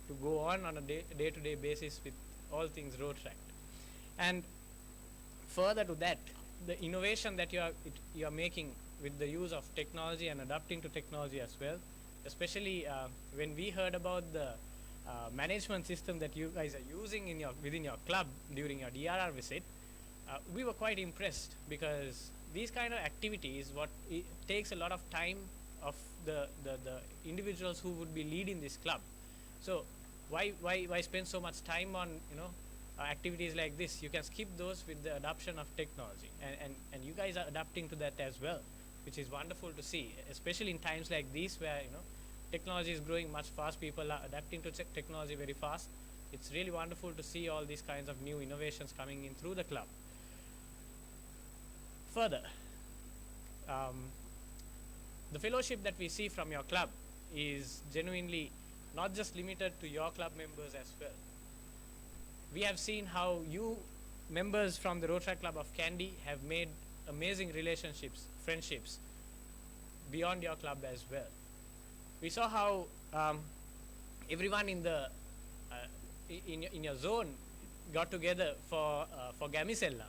to go on a day-to-day basis with all things Rotaract. And further to that, the innovation that you are making with the use of technology and adapting to technology as well, especially when we heard about the management system that you guys are using within your club during your DRR visit, we were quite impressed, because these kind of activities, it takes a lot of time of the individuals who would be leading this club. So why spend so much time on activities like this? You can skip those with the adoption of technology, and you guys are adapting to that as well, which is wonderful to see, especially in times like these where technology is growing much fast. People are adapting to technology very fast. It's really wonderful to see all these kinds of new innovations coming in through the club. Further, the fellowship that we see from your club is genuinely not just limited to your club members as well. We have seen how you members from the Rotaract Club of Kandy have made amazing relationships, friendships beyond your club as well. We saw how everyone in the in your zone got together for Gamisella.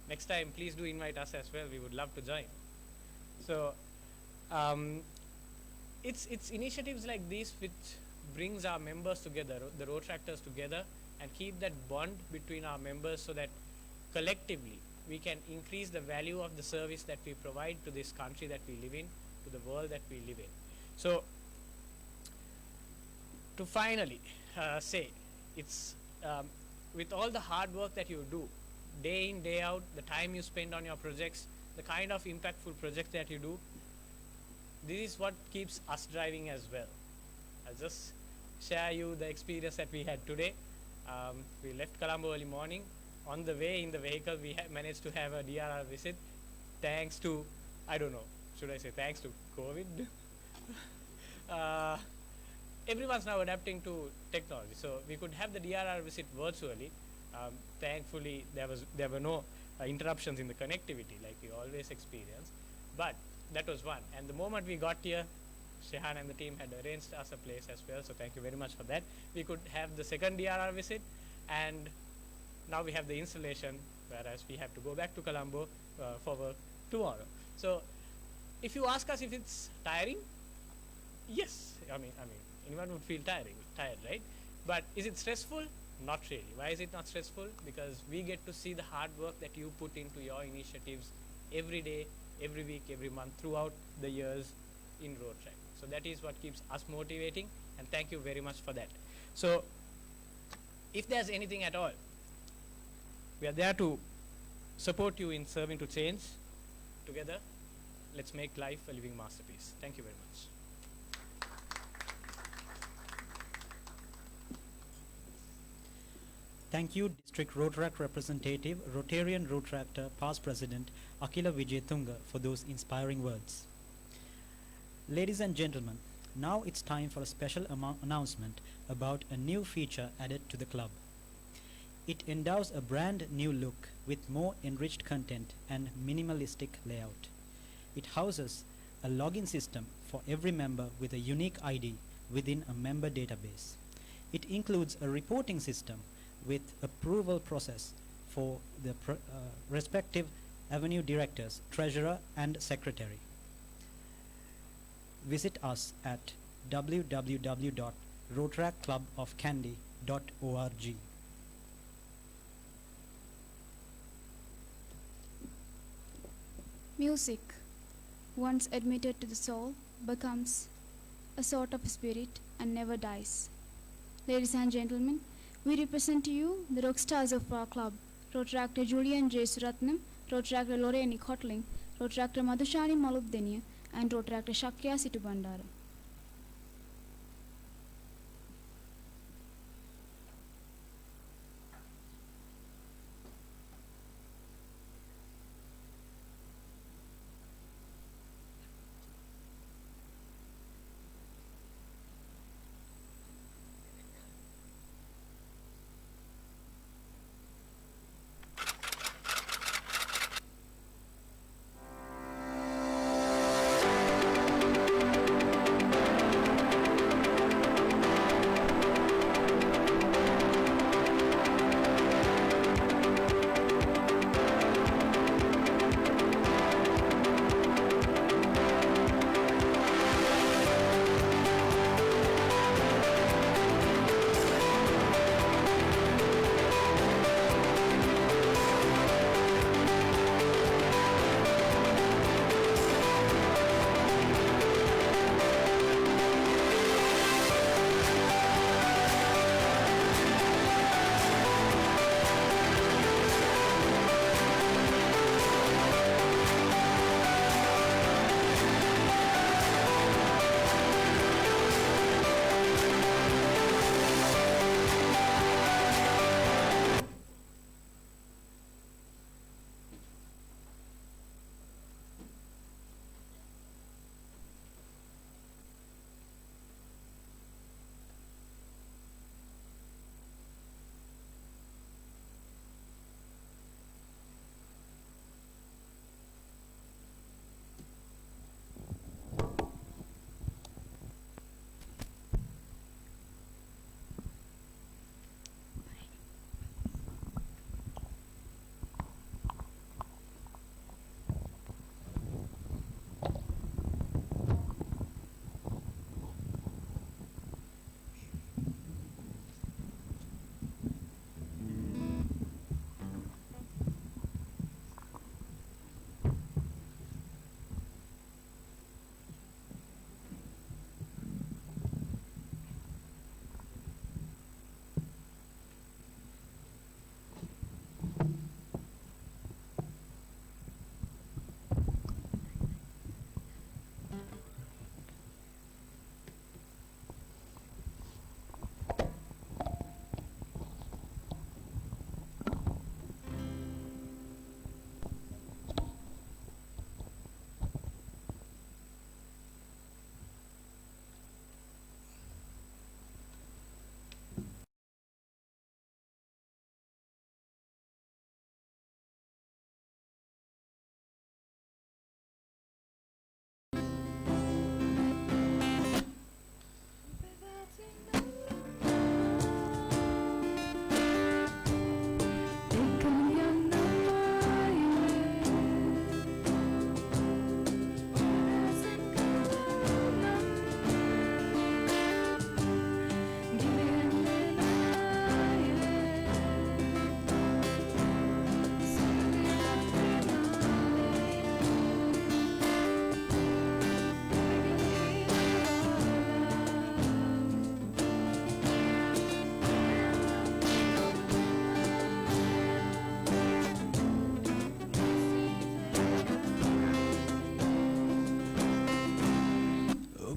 Next time, please do invite us as well. We would love to join. So it's initiatives like these which brings our members together, the Rotaractors together, and keep that bond between our members, so that collectively we can increase the value of the service that we provide to this country that we live in, to the world that we live in. So to finally say, it's with all the hard work that you do, day in, day out, the time you spend on your projects, the kind of impactful projects that you do, this is what keeps us driving as well. I'll just share you the experience that we had today. We left Colombo early morning. On the way in the vehicle, we managed to have a DRR visit, thanks to, I don't know, should I say thanks to COVID? Everyone's now adapting to technology, so we could have the DRR visit virtually. Thankfully, there were no interruptions in the connectivity like we always experience, but that was one. And the moment we got here, Shehan and the team had arranged us a place as well, so thank you very much for that. We could have the second DRR visit, and now we have the installation, whereas we have to go back to Colombo for work tomorrow. So if you ask us if it's tiring, yes, I mean anyone would feel tired, right? But is it stressful? Not really. Why is it not stressful? Because we get to see the hard work that you put into your initiatives every day, every week, every month, throughout the years in Rotaract. So that is what keeps us motivating, and thank you very much for that. So if there's anything at all, we are there to support you in serving to change. Together, let's make life a living masterpiece. Thank you very much. Thank you, District Rotaract Representative, Rotarian Rotaractor, Past President Akila Vijayatunga, for those inspiring words. Ladies and gentlemen, now it's time for a special announcement about a new feature added to the club. It endows a brand new look with more enriched content and minimalistic layout. It houses a login system for every member with a unique ID within a member database. It includes a reporting system with approval process for the respective avenue directors, treasurer and secretary. Visit us at www.rotaractclubofkandy.org. Music, once admitted to the soul, becomes a sort of spirit and never dies. Ladies and gentlemen, we represent to you the rock stars of our club, Rotaractor Julian J. Suratnam, Rotaractor Lorraine Kotling, Rotaractor Madhushani Malubdenia, and Rotaractor Shakya Situbandara.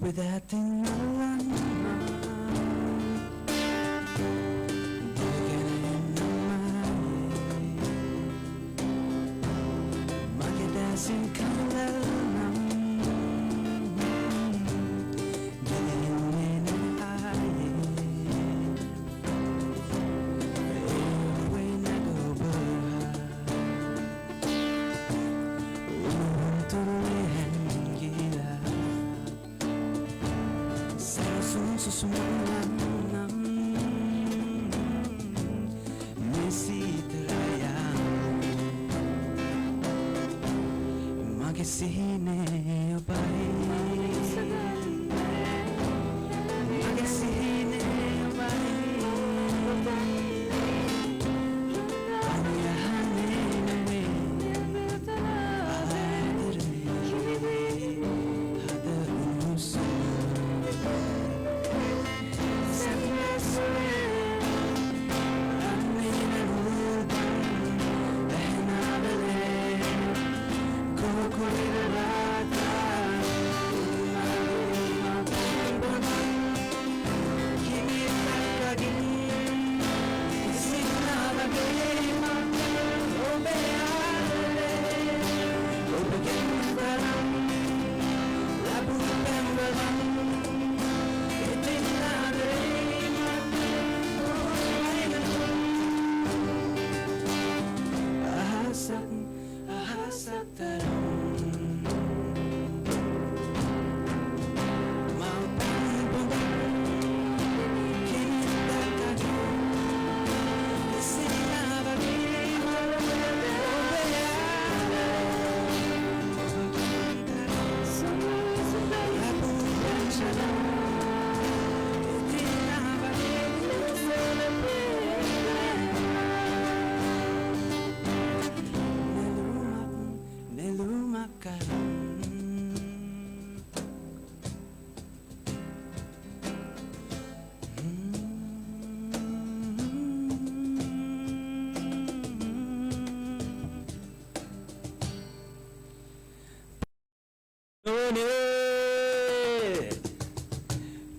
with that thing මගේ සිහිනේ ඔබයි මගේ සිහිනේ ඔබයි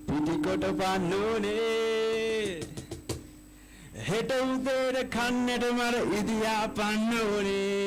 පිටිකොට පන්නෝනේ හෙට උදේට කන්නට මර ඉදියා පන්නෝනේ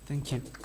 Thank you.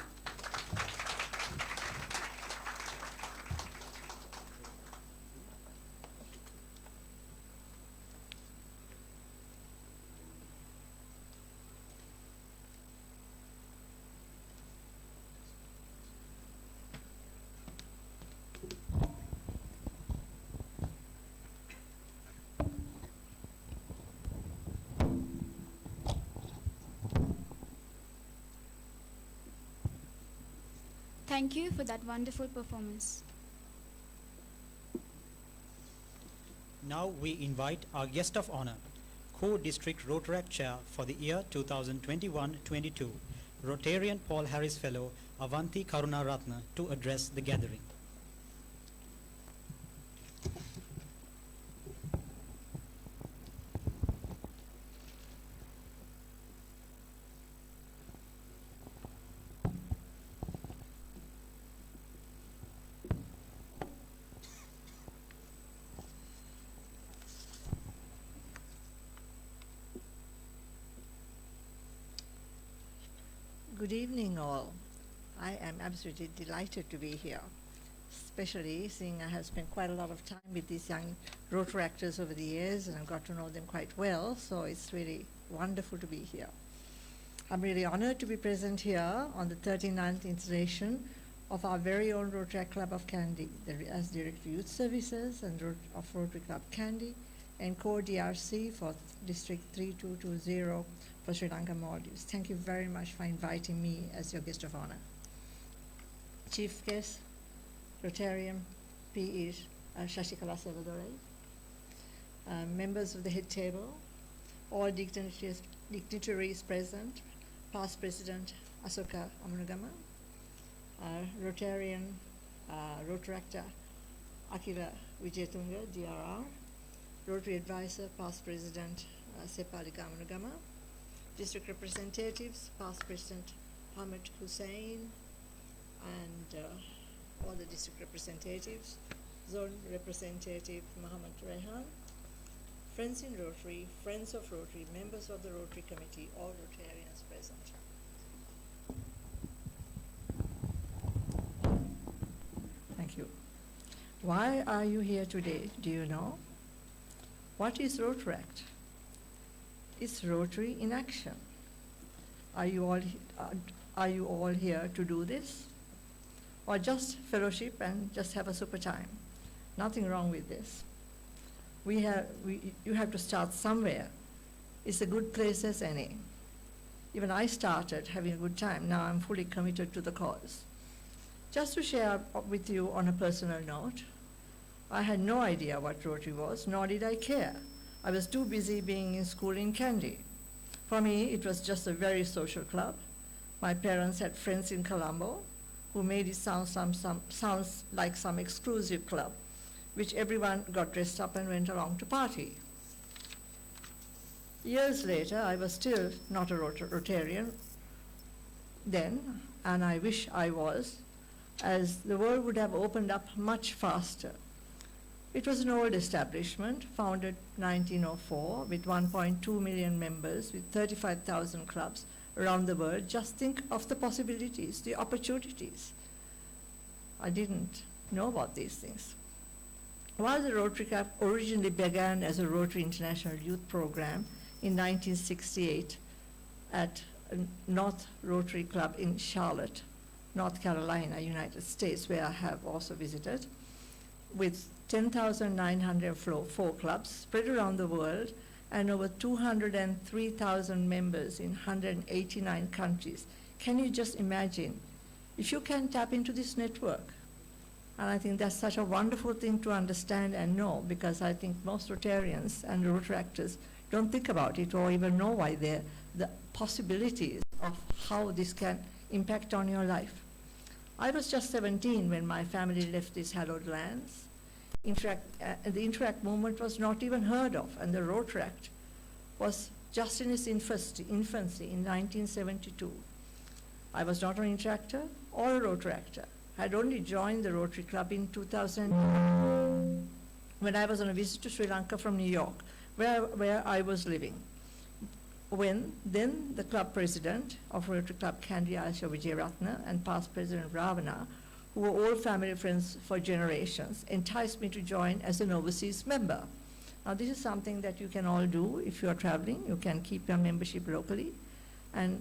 Thank you for that wonderful performance. Now we invite our guest of honor, Co-District Rotaract Chair for the year 2021-22, Rotarian Paul Harris Fellow Avanti Karunaratne, to address the gathering. Good evening, all. I am absolutely delighted to be here, especially seeing I have spent quite a lot of time with these young Rotaractors over the years, and I've got to know them quite well, so it's really wonderful to be here. I'm really honored to be present here on the 39th installation of our very own Rotaract Club of Kandy, as Director of Youth Services and of Rotary Club Kandy, and Core DRC for District 3220 for Sri Lanka Maldives. Thank you very much for inviting me as your guest of honor. Chief guest, Rotarian P.E. Shashikala Selvadore, members of the head table, all dignitaries present, past President Asoka Amunagama, Rotarian Rotaractor Akila Vijayatunga, DRR, Rotary Advisor, past President Sepalika Amunagama, district representatives, past President Hamid Hussain, and all the district representatives, zone representative Muhammad Rehan, friends in Rotary, friends of Rotary, members of the Rotary Committee, all Rotarians present. Thank you. Why are you here today? Do you know? What is Rotaract? It's Rotary in action. Are you all here to do this? Or just fellowship and just have a super time? Nothing wrong with this. You have to start somewhere. It's a good place as any. Even I started having a good time. Now I'm fully committed to the cause. Just to share with you on a personal note, I had no idea what Rotary was, nor did I care. I was too busy being in school in Kandy. For me, it was just a very social club. My parents had friends in Colombo who made it sounds like some exclusive club, which everyone got dressed up and went along to party. Years later, I was still not a Rotarian then, and I wish I was, as the world would have opened up much faster. It was an old establishment, founded 1904, with 1.2 million members, with 35,000 clubs around the world. Just think of the possibilities, the opportunities. I didn't know about these things. While the Rotary Club originally began as a Rotary International Youth Program in 1968 at North Rotary Club in Charlotte, North Carolina, United States, where I have also visited, with 10,904 clubs spread around the world and over 203,000 members in 189 countries. Can you just imagine if you can tap into this network? And I think that's such a wonderful thing to understand and know, because I think most Rotarians and Rotaractors don't think about it or even know why the possibilities of how this can impact on your life. I was just 17 when my family left these hallowed lands. The Interact movement was not even heard of, and the Rotaract was just in its infancy in 1972. I was not an Interactor or a Rotaractor. I had only joined the Rotary Club in 2000 when I was on a visit to Sri Lanka from New York, where I was living. When then the club president of Rotary Club Kandy, Aisha Vijayaratna, and past President Ravana, who were all family friends for generations, enticed me to join as an overseas member. Now this is something that you can all do if you are traveling. You can keep your membership locally and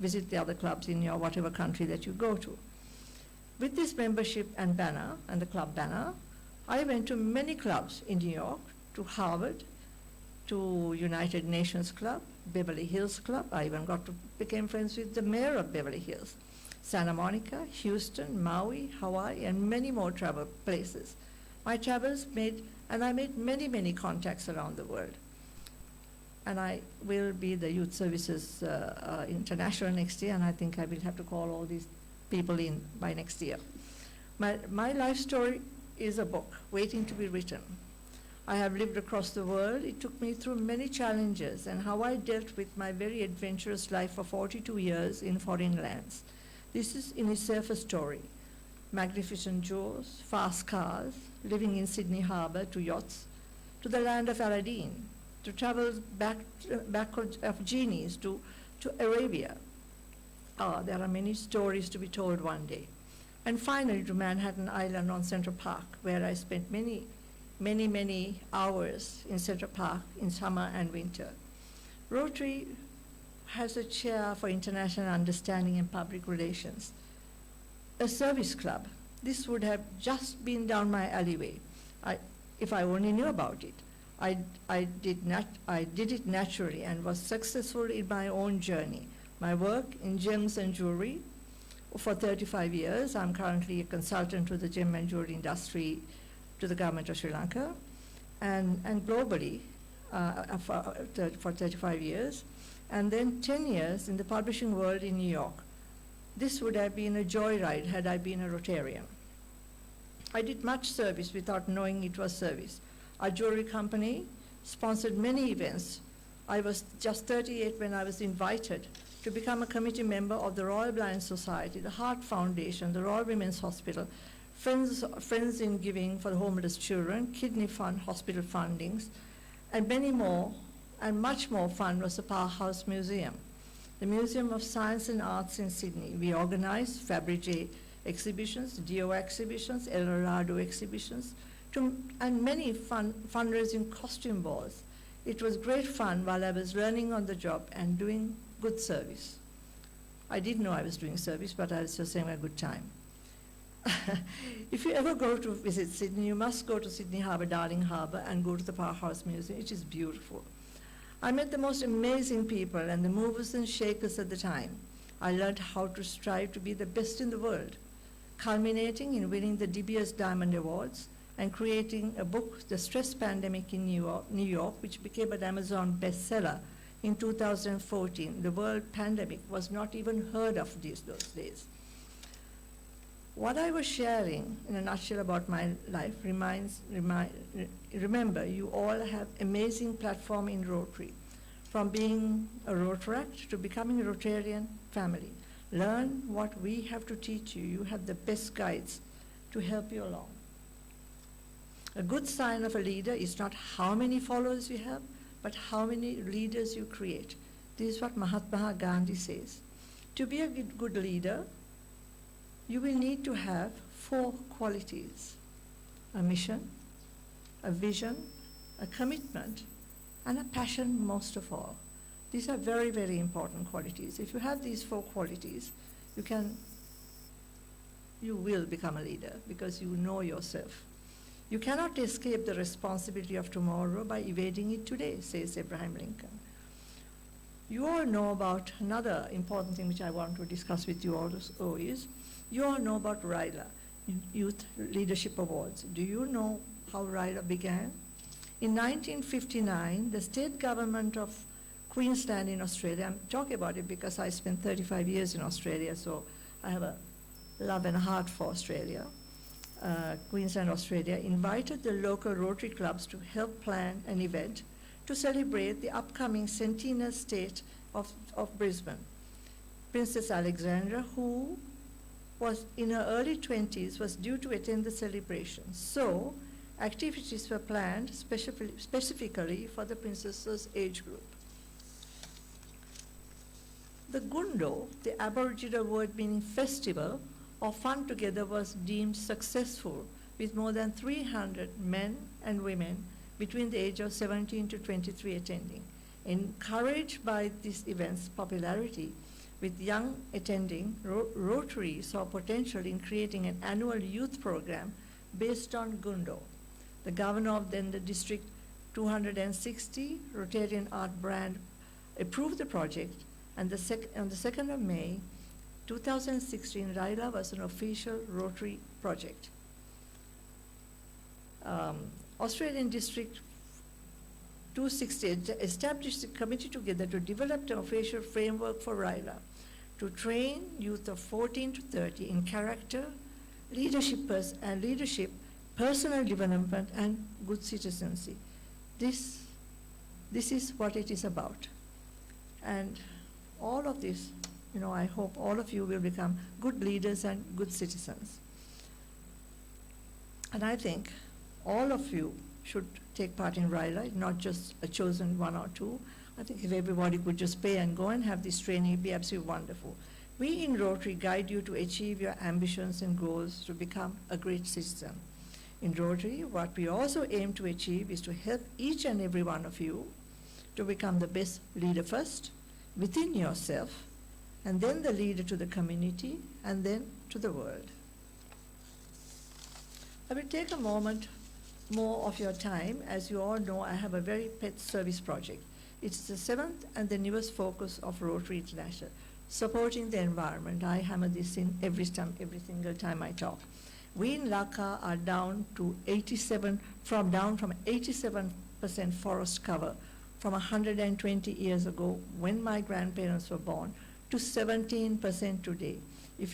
visit the other clubs in your whatever country that you go to. With this membership and banner, and the club banner, I went to many clubs in New York, to Harvard, to United Nations Club, Beverly Hills Club. I even became friends with the mayor of Beverly Hills. Santa Monica, Houston, Maui, Hawaii, and many more travel places. My travels I made many, many contacts around the world. And I will be the Youth Services International next year, and I think I will have to call all these people in by next year. My life story is a book waiting to be written. I have lived across the world. It took me through many challenges, and how I dealt with my very adventurous life for 42 years in foreign lands. This is in itself a story. Magnificent jewels, fast cars, living in Sydney Harbour, to yachts, to the land of Aladdin, to travel back of genies to Arabia, there are many stories to be told one day. And finally to Manhattan Island on Central Park, where I spent many hours in Central Park in summer and winter. Rotary has a chair for international understanding and public relations, a service club. This would have just been down my alleyway if I only knew about it. I did it naturally and was successful in my own journey. My work in gems and jewelry for 35 years. I'm currently a consultant to the gem and jewelry industry to the government of Sri Lanka and globally for 35 years. And then 10 years in the publishing world in New York. This would have been a joyride had I been a Rotarian. I did much service without knowing it was service. Our jewelry company sponsored many events. I was just 38 when I was invited to become a committee member of the Royal Blind Society, the Heart Foundation, the Royal Women's Hospital, Friends in Giving for the Homeless Children, Kidney Fund, hospital fundings, and many more, and much more fun was the Powerhouse Museum, the Museum of Science and Arts in Sydney. We organized Fabergé exhibitions, Dio exhibitions, El Dorado exhibitions, and many fundraising costume balls. It was great fun while I was learning on the job and doing good service. I didn't know I was doing service, but I was just having a good time. If you ever go to visit Sydney, you must go to Sydney Harbour, Darling Harbour, and go to the Powerhouse Museum. It is beautiful. I met the most amazing people and the movers and shakers at the time. I learned how to strive to be the best in the world, culminating in winning the DBS Diamond Awards and creating a book, The Stress Pandemic in New York, which became an Amazon bestseller in 2014. The world pandemic was not even heard of those days. What I was sharing in a nutshell about my life remember, you all have amazing platform in Rotary, from being a Rotaract to becoming a Rotarian family. Learn what we have to teach you. You have the best guides to help you along. A good sign of a leader is not how many followers you have, but how many leaders you create. This is what Mahatma Gandhi says. To be a good leader, you will need to have 4 qualities: a mission, a vision, a commitment, and a passion most of all. These are very, very important qualities. If you have these 4 qualities, you will become a leader because you know yourself. You cannot escape the responsibility of tomorrow by evading it today, says Abraham Lincoln. You all know about another important thing which I want to discuss with you also is, you all know about RILA, Youth Leadership Awards. Do you know how RILA began? In 1959, the state government of Queensland in Australia, I'm talking about it because I spent 35 years in Australia, so I have a love and a heart for Australia. Queensland, Australia, invited the local Rotary clubs to help plan an event to celebrate the upcoming centennial state of Brisbane. Princess Alexandra, who was in her early 20s, was due to attend the celebration. So activities were planned specifically for the princess's age group. The Gundo, the Aboriginal word meaning festival or fun together, was deemed successful with more than 300 men and women between the age of 17 to 23 attending. Encouraged by this event's popularity, with young attending, Rotary saw potential in creating an annual youth program based on Gundo. The governor of then the District 260 Rotarian Art Brand approved the project, and on the 2nd of May 2016, RILA was an official Rotary project. Australian District 260 established a committee together to develop an official framework for RILA to train youth of 14 to 30 in character, leadership, personal development, and good citizenship. This is what it is about. And all of this, I hope all of you will become good leaders and good citizens. And I think all of you should take part in RILA, not just a chosen 1 or 2. I think if everybody could just pay and go and have this training, it'd be absolutely wonderful. We in Rotary guide you to achieve your ambitions and goals to become a great citizen. In Rotary, what we also aim to achieve is to help each and every one of you to become the best leader first, within yourself, and then the leader to the community, and then to the world. I will take a moment more of your time. As you all know, I have a very pet service project. It's the 7th and the newest focus of Rotary International, supporting the environment. I hammer this in every single time I talk. We in Laka are down from 87% forest cover from 120 years ago when my grandparents were born to 17% today. If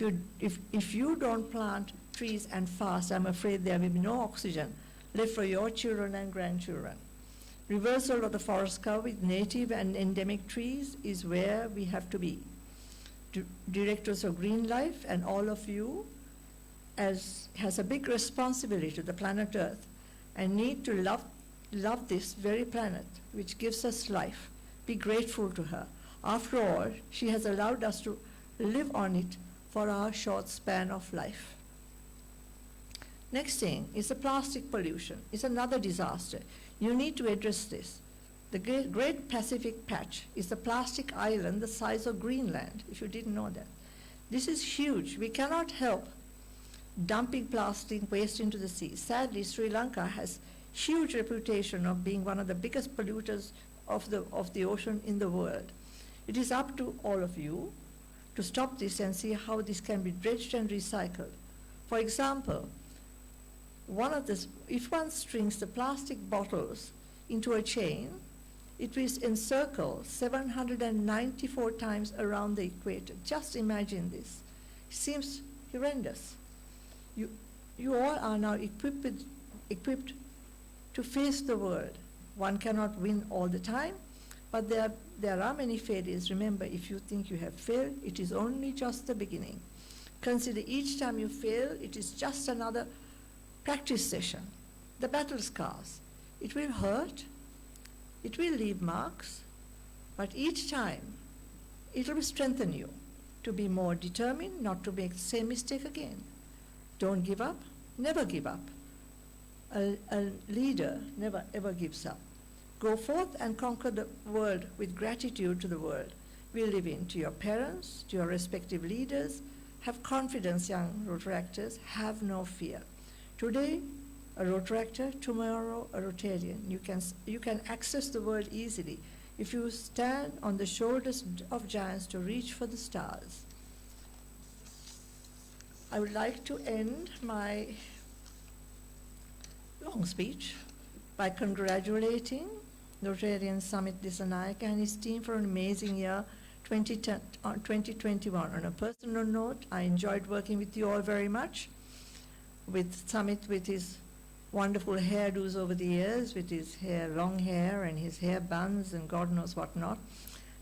you don't plant trees and fast, I'm afraid there will be no oxygen left for your children and grandchildren. Reversal of the forest cover with native and endemic trees is where we have to be. Directors of Green Life and all of you has a big responsibility to the planet Earth and need to love this very planet which gives us life. Be grateful to her. After all, she has allowed us to live on it for our short span of life. Next thing is the plastic pollution. It's another disaster. You need to address this. The Great Pacific Patch is a plastic island the size of Greenland, if you didn't know that. This is huge. We cannot help dumping plastic waste into the sea. Sadly, Sri Lanka has huge reputation of being one of the biggest polluters of the ocean in the world. It is up to all of you to stop this and see how this can be dredged and recycled. For example, if one strings the plastic bottles into a chain, it will encircle 794 times around the equator. Just imagine this. It seems horrendous. You all are now equipped to face the world. One cannot win all the time, but there are many failures. Remember, if you think you have failed, it is only just the beginning. Consider each time you fail, it is just another practice session. The battle scars. It will hurt, it will leave marks, but each time it will strengthen you to be more determined not to make the same mistake again. Don't give up, never give up. A leader never ever gives up. Go forth and conquer the world with gratitude to the world we live in, to your parents, to your respective leaders. Have confidence, young Rotaractors, have no fear. Today, a Rotaractor, tomorrow a Rotarian. You can access the world easily if you stand on the shoulders of giants to reach for the stars. I would like to end my long speech by congratulating Rotarian Summit Dissanayake and his team for an amazing year 2021. On a personal note, I enjoyed working with you all very much. With Summit, with his wonderful hairdos over the years, with his long hair and his hair buns and God knows what not,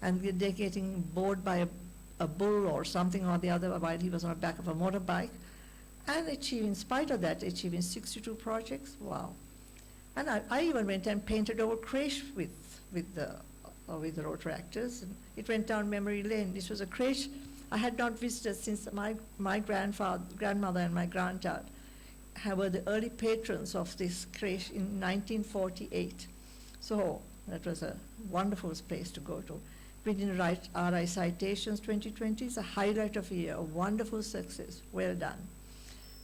and they're getting bored by a bull or something or the other while he was on the back of a motorbike, and in spite of that, achieving 62 projects. Wow. And I even went and painted over creche with the Rotaractors, and it went down memory lane. This was a creche I had not visited since my grandmother and my grandchild were the early patrons of this creche in 1948. So that was a wonderful place to go to. Reading RI Citations 2020 is a highlight of a year, a wonderful success. Well done.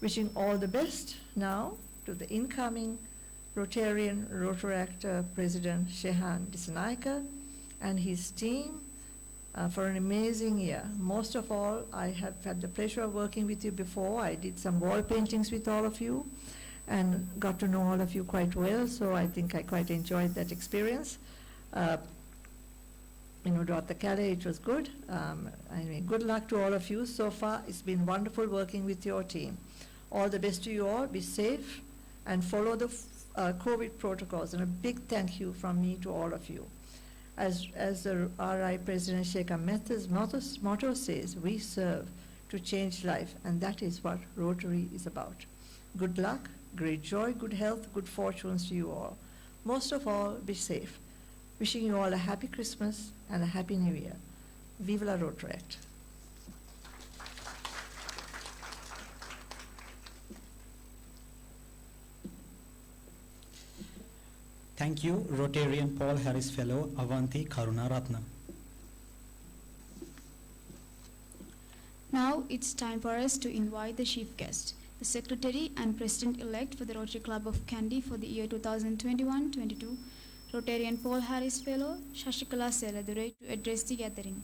Wishing all the best now to the incoming Rotarian Rotaract President Shehan Dissanayake and his team for an amazing year. Most of all, I have had the pleasure of working with you before. I did some wall paintings with all of you and got to know all of you quite well, so I think I quite enjoyed that experience. Dr. Kelly, it was good. Good luck to all of you. So far, it's been wonderful working with your team. All the best to you all. Be safe and follow the COVID protocols. And a big thank you from me to all of you. As the RI President Sheikha Mehta's motto says, we serve to change life, and that is what Rotary is about. Good luck, great joy, good health, good fortunes to you all. Most of all, be safe. Wishing you all a happy Christmas and a happy New Year. Vive la Rotaract. Thank you, Rotarian Paul Harris Fellow Avanti Karunaratna. Now it's time for us to invite the chief guest, the Secretary and President-elect for the Rotary Club of Kandy for the year 2021-22, Rotarian Paul Harris Fellow Shashikala Seladurai, to address the gathering.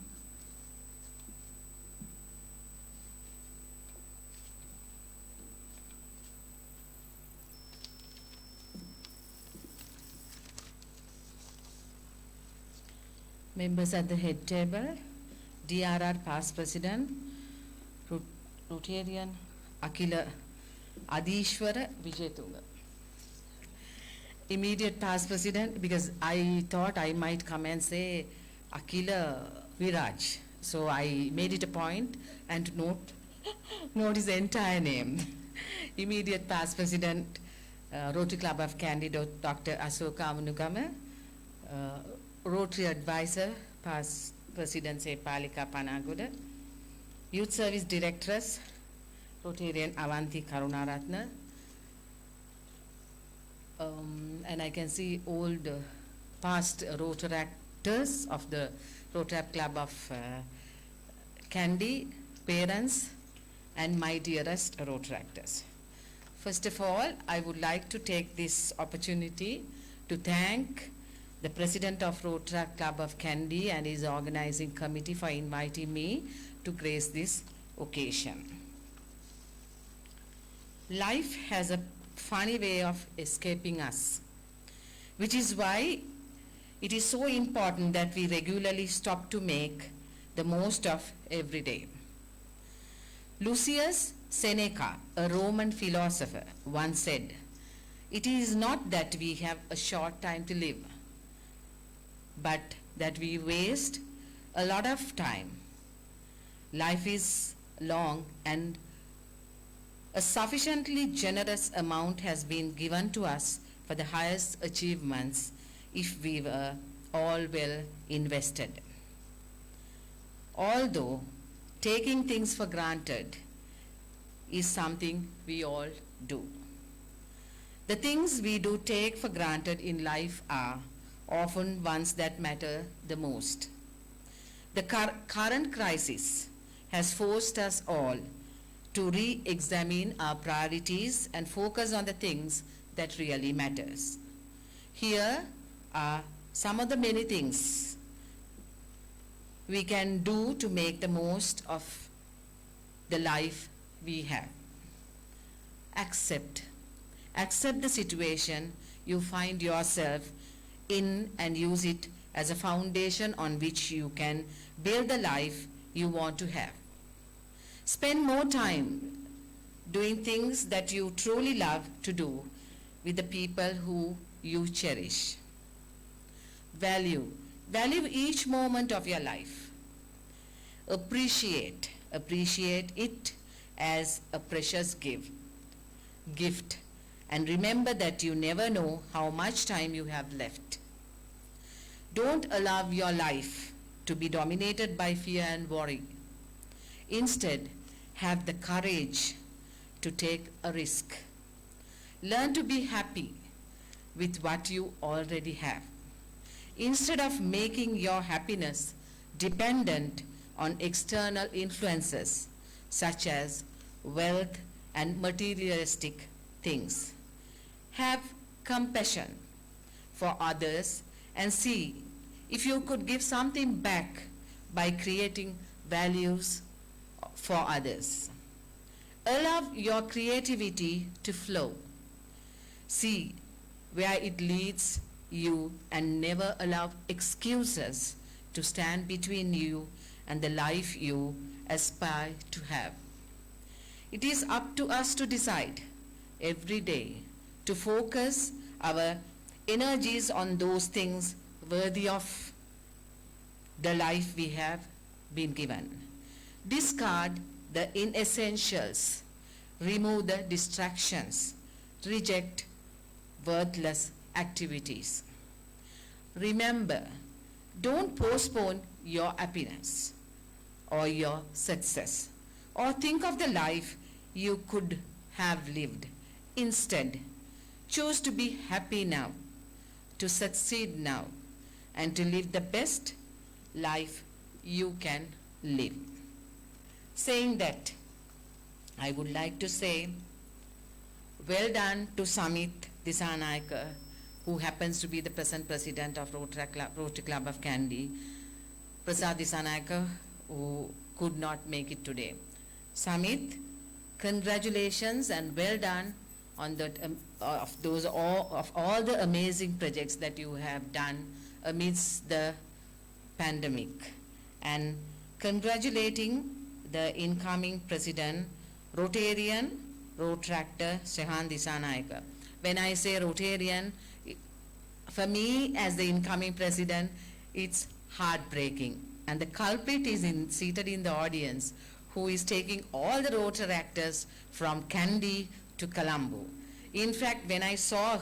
Members at the head table, DRR past president, Rotarian Akila Adishwara Vijayatunga. Immediate past president, because I thought I might come and say Akila Viraj. So I made it a point and note his entire name. Immediate past president, Rotary Club of Kandy, Dr. Asoka Amunugama. Rotary advisor, past president say Palika Panagoda. Youth service directress, Rotarian Avanti Karunaratna. And I can see old past Rotaractors of the Rotaract Club of Kandy, parents, and my dearest Rotaractors. First of all, I would like to take this opportunity to thank the President of Rotaract Club of Kandy and his organizing committee for inviting me to grace this occasion. Life has a funny way of escaping us, which is why it is so important that we regularly stop to make the most of every day. Lucius Seneca, a Roman philosopher, once said, "It is not that we have a short time to live, but that we waste a lot of time. Life is long and a sufficiently generous amount has been given to us for the highest achievements if we were all well invested." Although taking things for granted is something we all do. The things we do take for granted in life are often ones that matter the most. The current crisis has forced us all to re-examine our priorities and focus on the things that really matters. Here are some of the many things we can do to make the most of the life we have. Accept the situation you find yourself in and use it as a foundation on which you can build the life you want to have. Spend more time doing things that you truly love to do with the people who you cherish. Value each moment of your life. Appreciate it as a precious gift, and remember that you never know how much time you have left. Don't allow your life to be dominated by fear and worry. Instead, have the courage to take a risk. Learn to be happy with what you already have, instead of making your happiness dependent on external influences such as wealth and materialistic things. Have compassion for others and see if you could give something back by creating values for others. Allow your creativity to flow. See where it leads you and never allow excuses to stand between you and the life you aspire to have. It is up to us to decide every day to focus our energies on those things worthy of the life we have been given. Discard the inessentials, remove the distractions, reject worthless activities. Remember, don't postpone your happiness or your success or think of the life you could have lived. Instead, choose to be happy now. to succeed now and to live the best life you can live. Saying that, I would like to say, well done to Shehan Dissanayake, who happens to be the present president of Rotary Club of Kandy, President Dissanayake, who could not make it today. Shehan, congratulations and well done on the, of all the amazing projects that you have done amidst the pandemic. And congratulating the incoming president, Rotarian, Rotaractor Shehan Dissanayake. When I say Rotarian, for me as the incoming president, it's heartbreaking. And the culprit is seated in the audience, who is taking all the Rotaractors from Kandy to Colombo. In fact, when I saw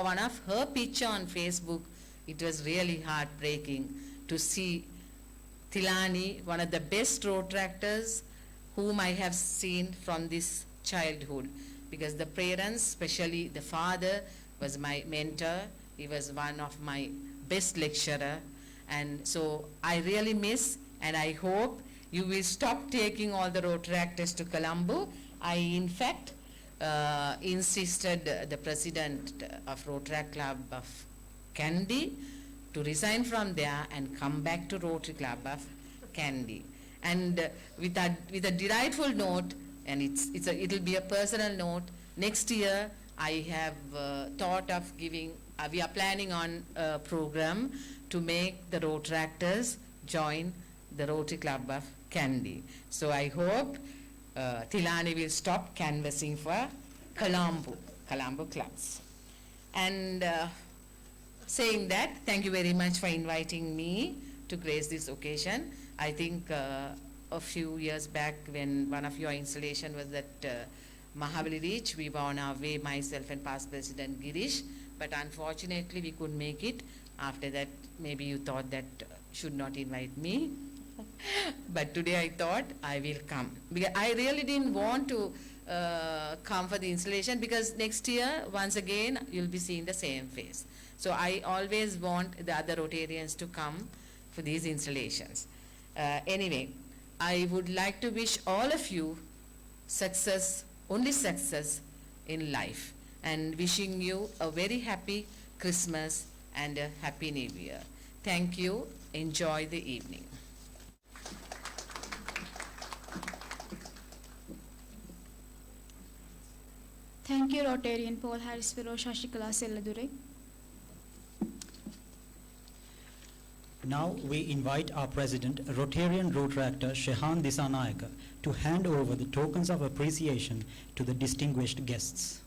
one of her picture on Facebook, it was really heartbreaking to see Tilani, one of the best Rotaractors whom I have seen from this childhood, because the parents, especially the father, was my mentor. He was one of my best lecturer, and so I really miss, and I hope you will stop taking all the Rotaractors to Colombo. I in fact insisted the president of Rotaract Club of Kandy to resign from there and come back to Rotary Club of Kandy. And with a delightful note, and it'll be a personal note, next year I have thought of giving, we are planning on a program to make the Rotaractors join the Rotary Club of Kandy. So I hope Tilani will stop canvassing for Colombo clubs. And saying that, thank you very much for inviting me to grace this occasion. I think a few years back, when one of your installation was at Mahabali Reach, we were on our way, myself and past President Girish, but unfortunately we couldn't make it. After that, maybe you thought that should not invite me. But today I thought I will come. Because I really didn't want to come for the installation, because next year, once again, you'll be seeing the same face. So I always want the other Rotarians to come for these installations. Anyway, I would like to wish all of you success, only success in life, and wishing you a very happy Christmas and a happy New Year. Thank you. Enjoy the evening. Thank you, Rotarian Paul Harris Fellow Shashikala Selladure. Now we invite our President, Rotarian Rotaractor Shehan Dissanayake, to hand over the tokens of appreciation to the distinguished guests.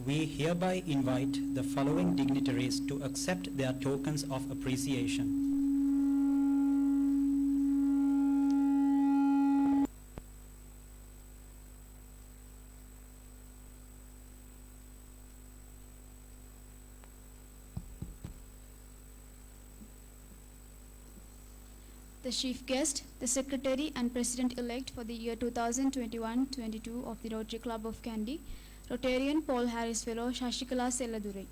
We hereby invite the following dignitaries to accept their tokens of appreciation. The chief guest, the secretary and president-elect for the year 2021-22 of the Rotary Club of Kandy, Rotarian Paul Harris Fellow Shashikala Selladure.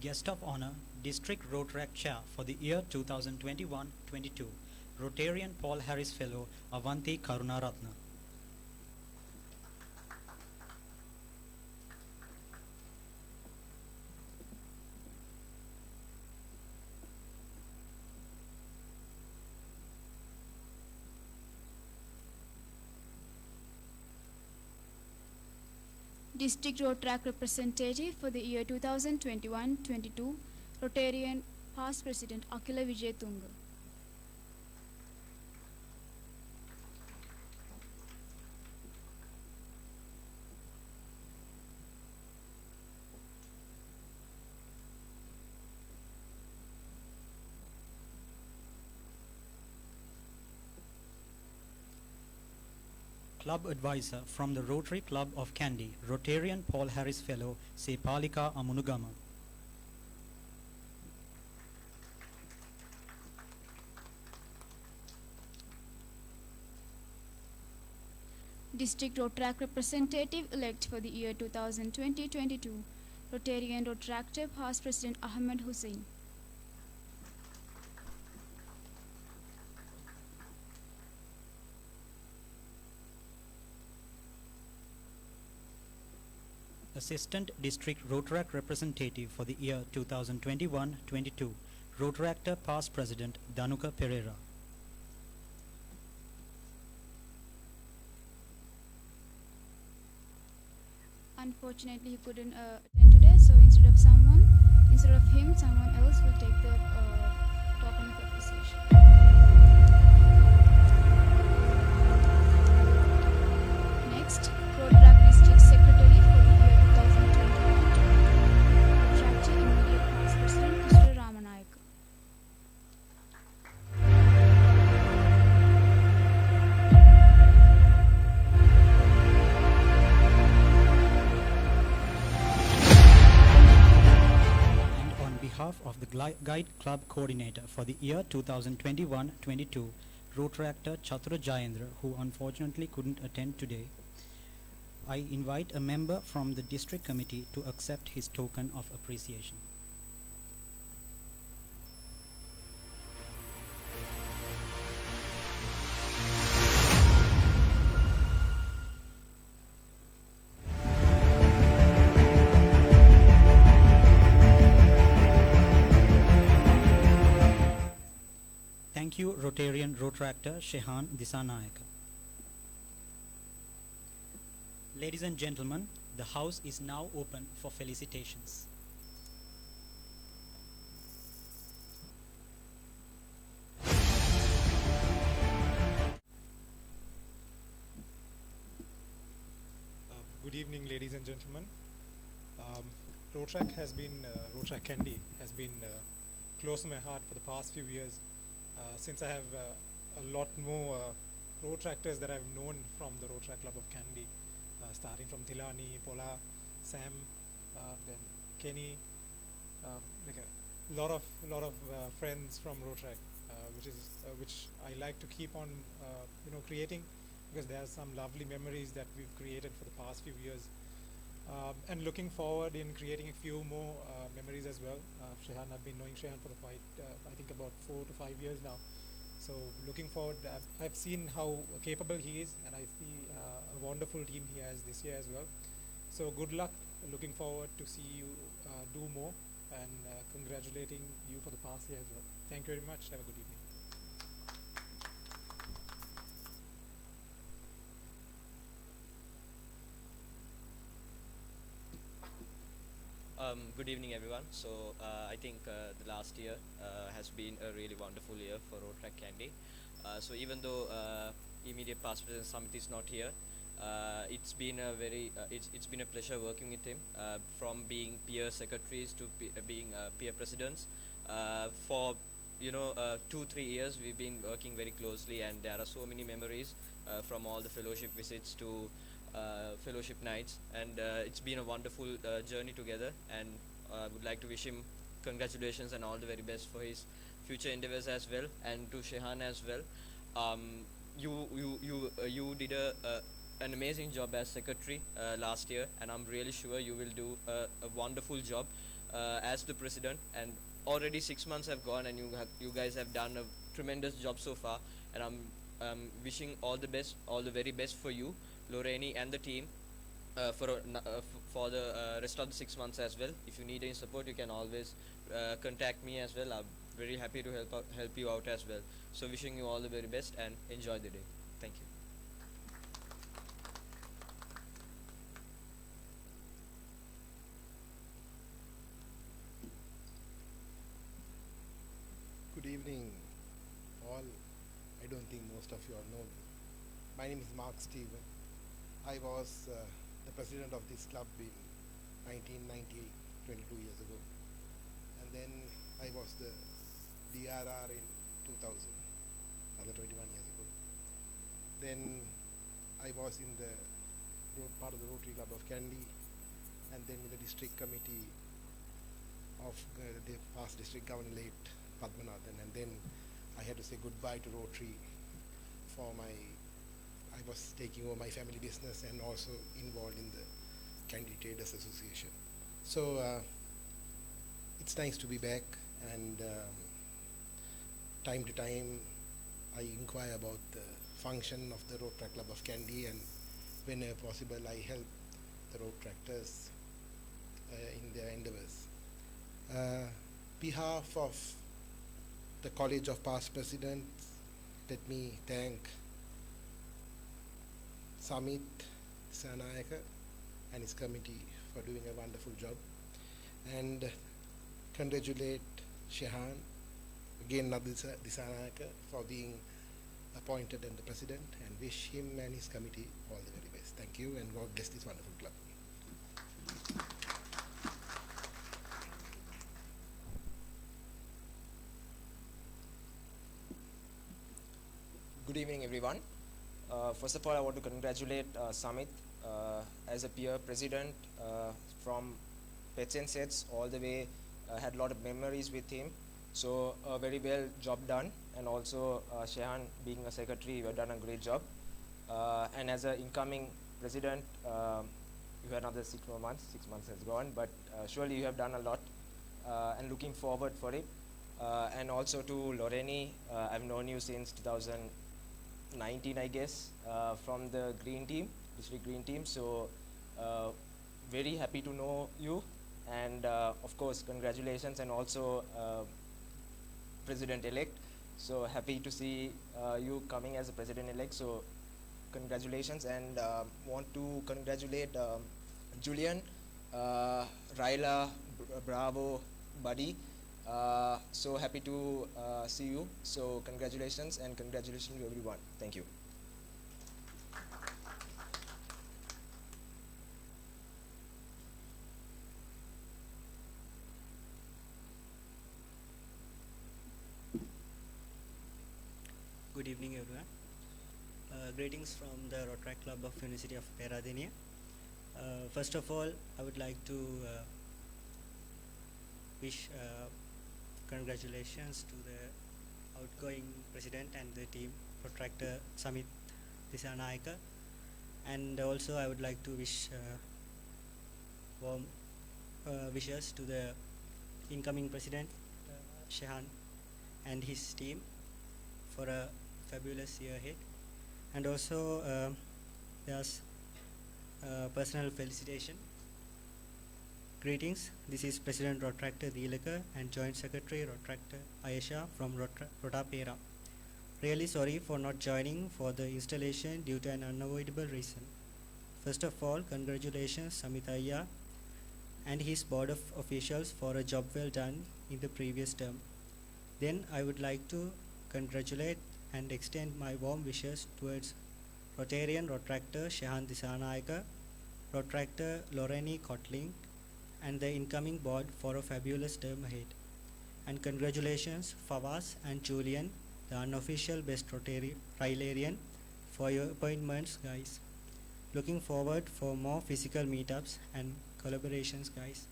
Guest of Honor, District Rotaract Chair for the year 2021-22, Rotarian Paul Harris Fellow, Avanti Karunaratna. District Rotaract Representative for the year 2021-22, Rotarian past President Akila Vijayatunga. Club Advisor from the Rotary Club of Kandy, Rotarian Paul Harris Fellow, Se Palika Amunugama. District Rotaract Representative elect for the year 2020-22, Rotarian Rotaractor past President Ahmed Hussain. Assistant District Rotaract Representative for the year 2021-22, Rotaractor past President Danuka Pereira. Unfortunately, he couldn't attend today, so instead of him, someone else will take the token of appreciation. Next, Rotaract District Secretary for the year 2021-22, Rotaract immediate past President Mr. Ramanayake. Behalf of the Guide Club Coordinator for the year 2021-22, Rotaractor Chatura Jayendra, who unfortunately couldn't attend today, I invite a member from the District Committee to accept his token of appreciation. Thank you, Rotarian Rotaractor Shehan Dissanayake. Ladies and gentlemen, the House is now open for felicitations. Good evening, ladies and gentlemen. Rotaract Rotaract Kandy has been close to my heart for the past few years. Since I have a lot more Rotaractors that I've known from the Rotaract Club of Kandy, starting from Tilani, Pola, Sam, then Kenny, like a lot of friends from Rotaract, which I like to keep on creating, because there are some lovely memories that we've created for the past few years, and looking forward in creating a few more memories as well. Shehan, I've been knowing Shehan for I think about 4 to 5 years now. So looking forward, I've seen how capable he is, and I see a wonderful team he has this year as well. So good luck. Looking forward to see you do more, and congratulating you for the past year as well. Thank you very much. Have a good evening. Good evening, everyone. So I think the last year has been a really wonderful year for Rotaract Kandy. So even though immediate past President Samit is not here, it's been a it's been a pleasure working with him, from being peer secretaries to being peer presidents. For 2-3 years we've been working very closely, and there are so many memories from all the fellowship visits to fellowship nights, and it's been a wonderful journey together, and I would like to wish him congratulations and all the very best for his future endeavors as well, and to Shehan as well. You did an amazing job as secretary last year, and I'm really sure you will do a wonderful job as the president, and already 6 months have gone, and you guys have done a tremendous job so far, and I'm wishing all the best, all the very best for you, Lorraine, and the team for the rest of the 6 months as well. If you need any support, you can always contact me as well. I'm very happy to help you out as well. So wishing you all the very best, and enjoy the day. Thank you. I don't think most of you all know me. My name is Mark Stephen. I was the president of this club in 1998, 22 years ago. And then I was the DRR in 2000, another 21 years ago. Then I was in the part of the Rotary Club of Kandy, and then in the district committee of the past district governor late Padmanathan, and then I had to say goodbye to Rotary for I was taking over my family business and also involved in the Kandy Traders Association. So it's nice to be back, and time to time I inquire about the function of the Rotaract Club of Kandy, and whenever possible I help the road tractors in their endeavors. Behalf of the College of Past Presidents, let me thank Samit Dissanayake and his committee for doing a wonderful job, and congratulate Shehan, again Dissanayake, for being appointed as the president, and wish him and his committee all the very best. Thank you, and God bless this wonderful club. Good evening, everyone. First of all, I want to congratulate Samit as a peer president from Pets and Sets all the way. Had a lot of memories with him. So a very well job done, and also Shehan being a secretary, you have done a great job. And as an incoming president, you had another 6 more months. 6 months has gone, but surely you have done a lot, and looking forward for it. And also to Loreni, I've known you since 2019, I guess, from the Green Team, District Green Team. So very happy to know you, and of course congratulations, and also President-elect. So happy to see you coming as a President-elect. So congratulations, and want to congratulate Julian, Raila, bravo, buddy. So happy to see you. So congratulations, and congratulations to everyone. Thank you. Good evening, everyone. Greetings from the Rotaract Club of University of Peradeniya. First of all, I would like to wish congratulations to the outgoing president and the team, Protractor Samit Dissanayake, and also I would like to wish warm wishes to the incoming president Shehan and his team for a fabulous year ahead. And also there's personal felicitation. Greetings, this is President Rotractor Dilaka and Joint Secretary Rotractor Ayesha from Rotapera. Really sorry for not joining for the installation due to an unavoidable reason. First of all, congratulations Samit Ayya and his board of officials for a job well done in the previous term. Then I would like to congratulate and extend my warm wishes towards Rotarian Rotractor Shehan Dissanayake, Rotractor Loreni Kotling, and the incoming board for a fabulous term ahead. And congratulations Fawaz and Julian, the unofficial best Rilarian, for your appointments, guys. Looking forward for more physical meetups and collaborations, guys.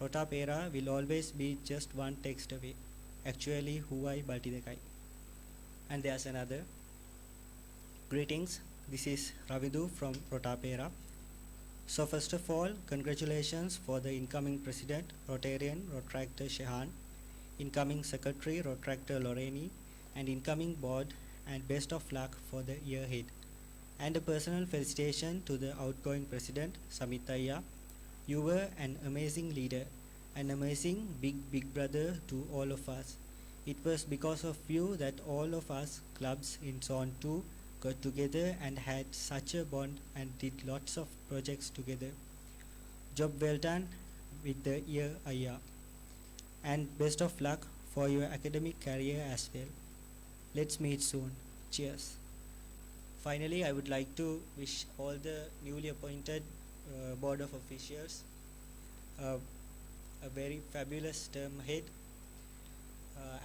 Rotapera will always be just one text away. Actually, Huai Baltidekai. And there's another. Greetings, this is Ravidu from Rotapera. So first of all, congratulations for the incoming president, Rotarian Rotractor Shehan, incoming secretary, Rotractor Loreni, and incoming board, and best of luck for the year ahead. And a personal felicitation to the outgoing president, Samit Ayya. You were an amazing leader, an amazing big brother to all of us. It was because of you that all of us clubs in Zone 2 got together and had such a bond and did lots of projects together. Job well done with the year Ayya, and best of luck for your academic career as well. Let's meet soon. Cheers. Finally, I would like to wish all the newly appointed Board of Officials a very fabulous term ahead,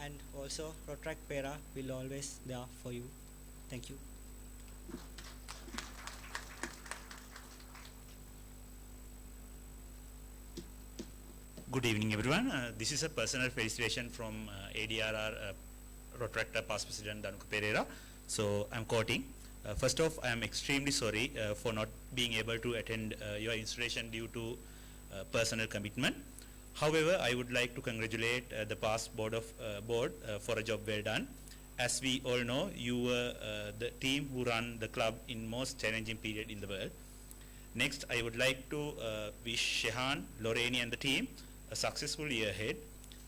and also Rotaract Pera will always there for you. Thank you. Good evening, everyone. This is a personal felicitation from ADRR Rotaract Past President Danuka Pereira. So I'm quoting. First off, I am extremely sorry for not being able to attend your installation due to personal commitment. However, I would like to congratulate the past board for a job well done. As we all know, you were the team who run the club in most challenging period in the world. Next, I would like to wish Shehan, Lorraine and the team a successful year ahead.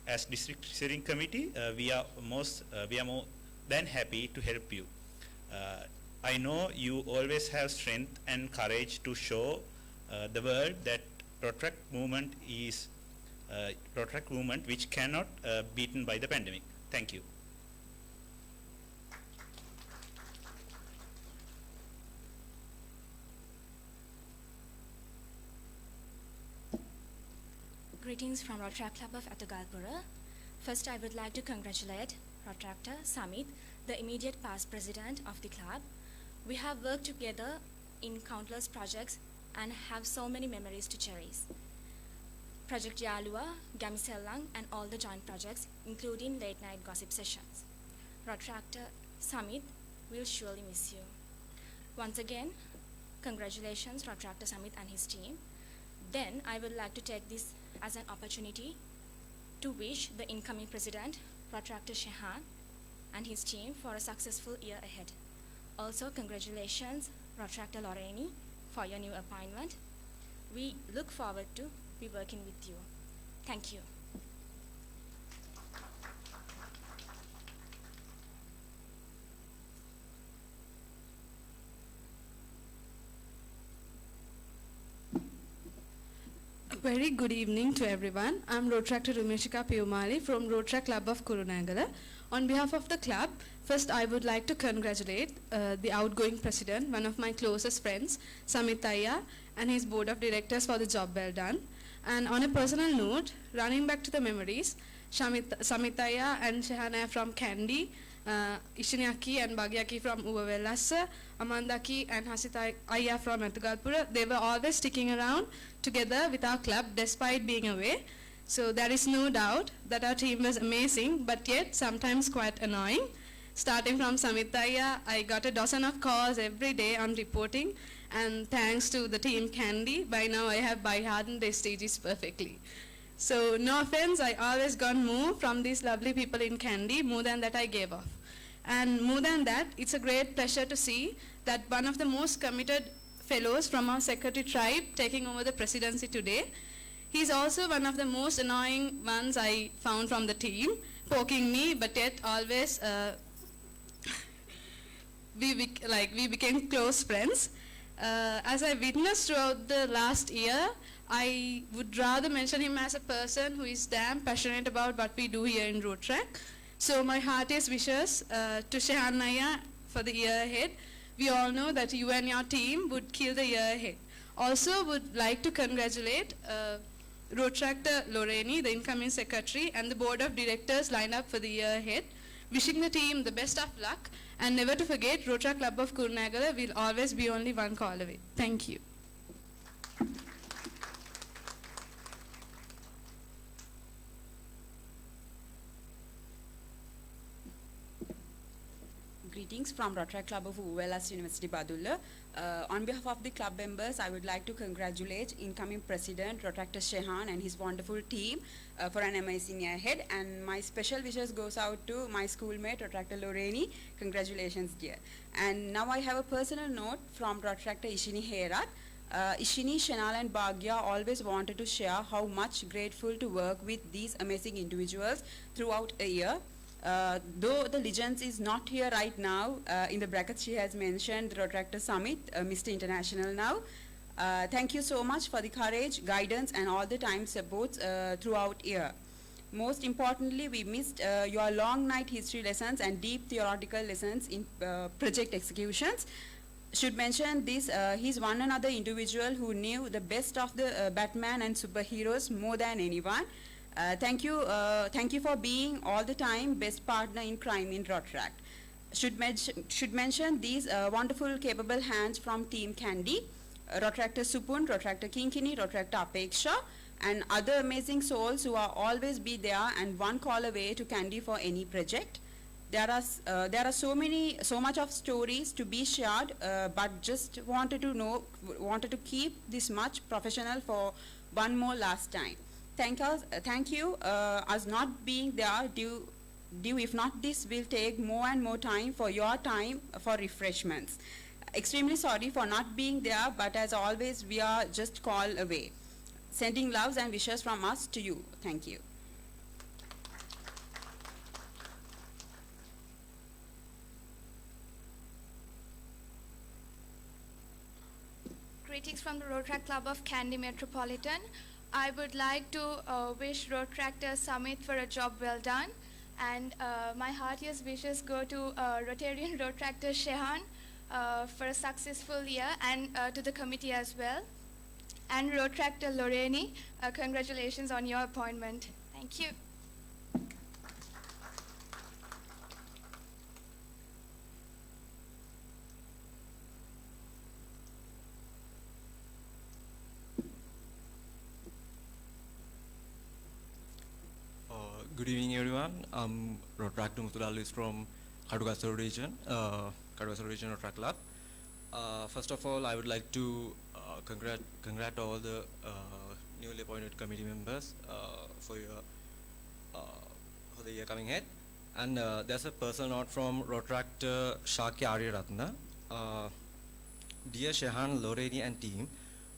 As district steering committee, we are more than happy to help you. I know you always have strength and courage to show the world that Rotaract movement is Rotaract movement which cannot beaten by the pandemic. Thank you. Greetings from Rotaract Club of Kandy. First, I would like to congratulate Rotaractor Samit, the immediate past president of the club. We have worked together in countless projects and have so many memories to cherish. Project Yalua, Gamisellang, and all the joint projects, including late night gossip sessions. Rotaractor Samit will surely miss you. Once again, congratulations Rotaractor Samit and his team. Then I would like to take this as an opportunity to wish the incoming president, Rotaractor Shehan, and his team for a successful year ahead. Also, congratulations, Rotaractor Lorraine, for your new appointment. We look forward to be working with you. Thank you. Very good evening to everyone. I'm Rotaractor Rumeshika Piyumali from Rotaract Club of Kandy. On behalf of the club, first I would like to congratulate the outgoing president, one of my closest friends, Samit Ayya, and his board of directors for the job well done. And on a personal note, running back to the memories, Samit Ayya and Shehan from Kandy, Ishinaki and Bagyaki from Uwavellassa, Amandaki and Hasita Ayya from Ettugalpura, they were always sticking around together with our club despite being away. So there is no doubt that our team was amazing, but yet sometimes quite annoying. Starting from Samit Ayya, I got a dozen of calls every day on reporting, and thanks to the team Kandy, by now I have by-hearted their stages perfectly. So no offense, I always got more from these lovely people in Kandy, more than that I gave off. And more than that, it's a great pleasure to see that one of the most committed fellows from our secretary tribe taking over the presidency today. He's also one of the most annoying ones I found from the team, poking me, but yet always we became close friends. As I witnessed throughout the last year, I would rather mention him as a person who is damn passionate about what we do here in Rotaract. So my heartiest wishes to Shehan Ayya for the year ahead. We all know that you and your team would kill the year ahead. Also would like to congratulate Rotaractor Lorraine, the incoming secretary, and the board of directors lined up for the year ahead. Wishing the team the best of luck, and never to forget, Rotaract Club of Kandy will always be only one call away. Thank you. Greetings from Rotaract Club of Uwellassa University Badulla. On behalf of the club members, I would like to congratulate incoming president Rotaractor Shehan and his wonderful team for an amazing year ahead. And my special wishes goes out to my schoolmate Rotaractor Lorraine. Congratulations, dear. And now I have a personal note from Rotaractor Ishini Herat. Ishini, Shenal and Bhagya always wanted to share how much grateful to work with these amazing individuals throughout a year. Though the legends is not here right now, in the bracket she has mentioned Rotaractor Samit, Mr. International now. Thank you so much for the courage, guidance and all the time supports throughout year. Most importantly, we missed your long night history lessons and deep theoretical lessons in project executions. Should mention this, he's one another individual who knew the best of the Batman and superheroes more than anyone. Thank you for being all the time best partner in crime in Rotaract. Should mention these wonderful capable hands from Team Kandy, Rotaractor Supun, Rotaractor Kinkini, Rotaractor Apeksha, and other amazing souls who are always be there and one call away to Kandy for any project. There are so much of stories to be shared, but just wanted to keep this much professional for one more last time. Thank you. Us not being there due if not this will take more and more time for your time for refreshments. Extremely sorry for not being there, but as always we are just call away. Sending loves and wishes from us to you. Thank you. Greetings from the Rotaract Club of Kandy Metropolitan. I would like to wish Rotaractor Samit for a job well done, and my heartiest wishes go to Rotarian Rotaractor Shehan for a successful year, and to the committee as well. And Rotaractor Loreni, congratulations on your appointment. Thank you. Good evening, everyone. I'm Rotaract Muthudalis from Kadugasa region, Rotaract Club. First of all, I would like to congrat all the newly appointed committee members for the year coming ahead. And there's a personal note from Rotaract Shaki Aryaratna. Dear Shehan, Loreni and team,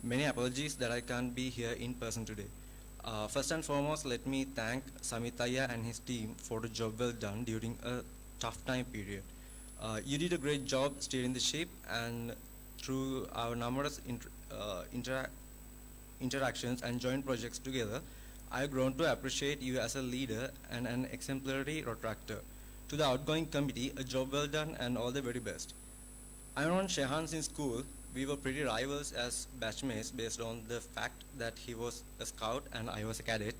many apologies that I can't be here in person today. First and foremost, let me thank Samitaya and his team for the job well done during a tough time period. You did a great job steering the ship, and through our numerous interactions and joint projects together, I've grown to appreciate you as a leader and an exemplary Rotaractor. To the outgoing committee, a job well done and all the very best. I've known Shehan since school. We were pretty rivals as batchmates based on the fact that he was a scout and I was a cadet.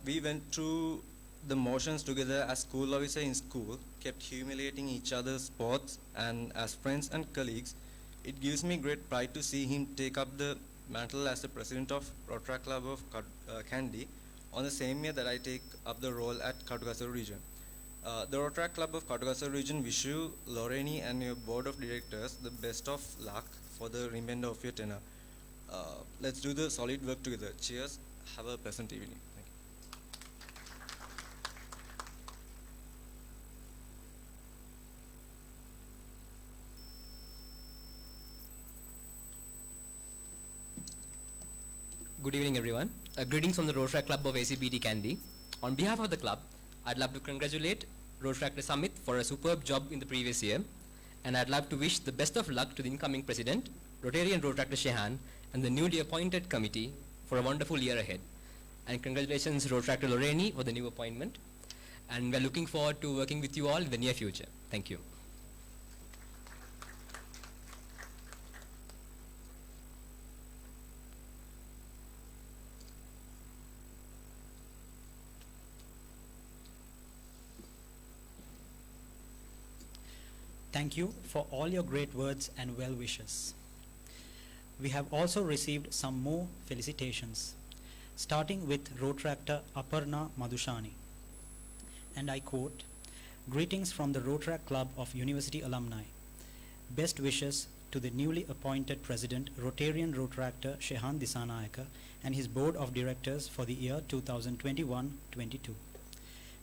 We went through the motions together as school officer in school, kept humiliating each other's sports, and as friends and colleagues, it gives me great pride to see him take up the mantle as the president of Rotaract Club of Kandy on the same year that I take up the role at Kadugasa region. The Rotaract Club of Kadugasa region wish you, Loreni, and your board of directors the best of luck for the remainder of your tenure. Let's do the solid work together. Cheers. Have a pleasant evening. Thank you. Good evening, everyone. Greetings from the Rotaract Club of ACBD Kandy. On behalf of the club, I'd love to congratulate Rotaractor Samit for a superb job in the previous year, and I'd love to wish the best of luck to the incoming president, Rotarian Rotaractor Shehan, and the newly appointed committee for a wonderful year ahead. And congratulations, Rotaractor Loreni, for the new appointment. And we're looking forward to working with you all in the near future. Thank you. Thank you for all your great words and well wishes. We have also received some more felicitations, starting with Rotaractor Aparna Madhushani. And I quote, "Greetings from the Rotaract Club of University Alumni. Best wishes to the newly appointed President, Rotarian Rotaractor Shehan Dissanayake, and his board of directors for the year 2021-22.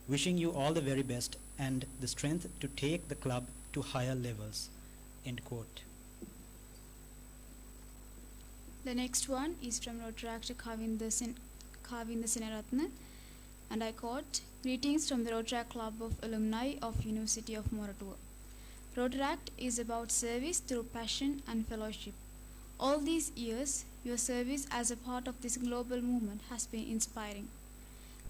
Wishing you all the very best and the strength to take the club to higher levels." End quote. The next one is from Rotaract Kavinda Sinaratne, and I quote, "Greetings from the Rotaract Club of Alumni of University of Moratuwa. Rotaract is about service through passion and fellowship. All these years, your service as a part of this global movement has been inspiring.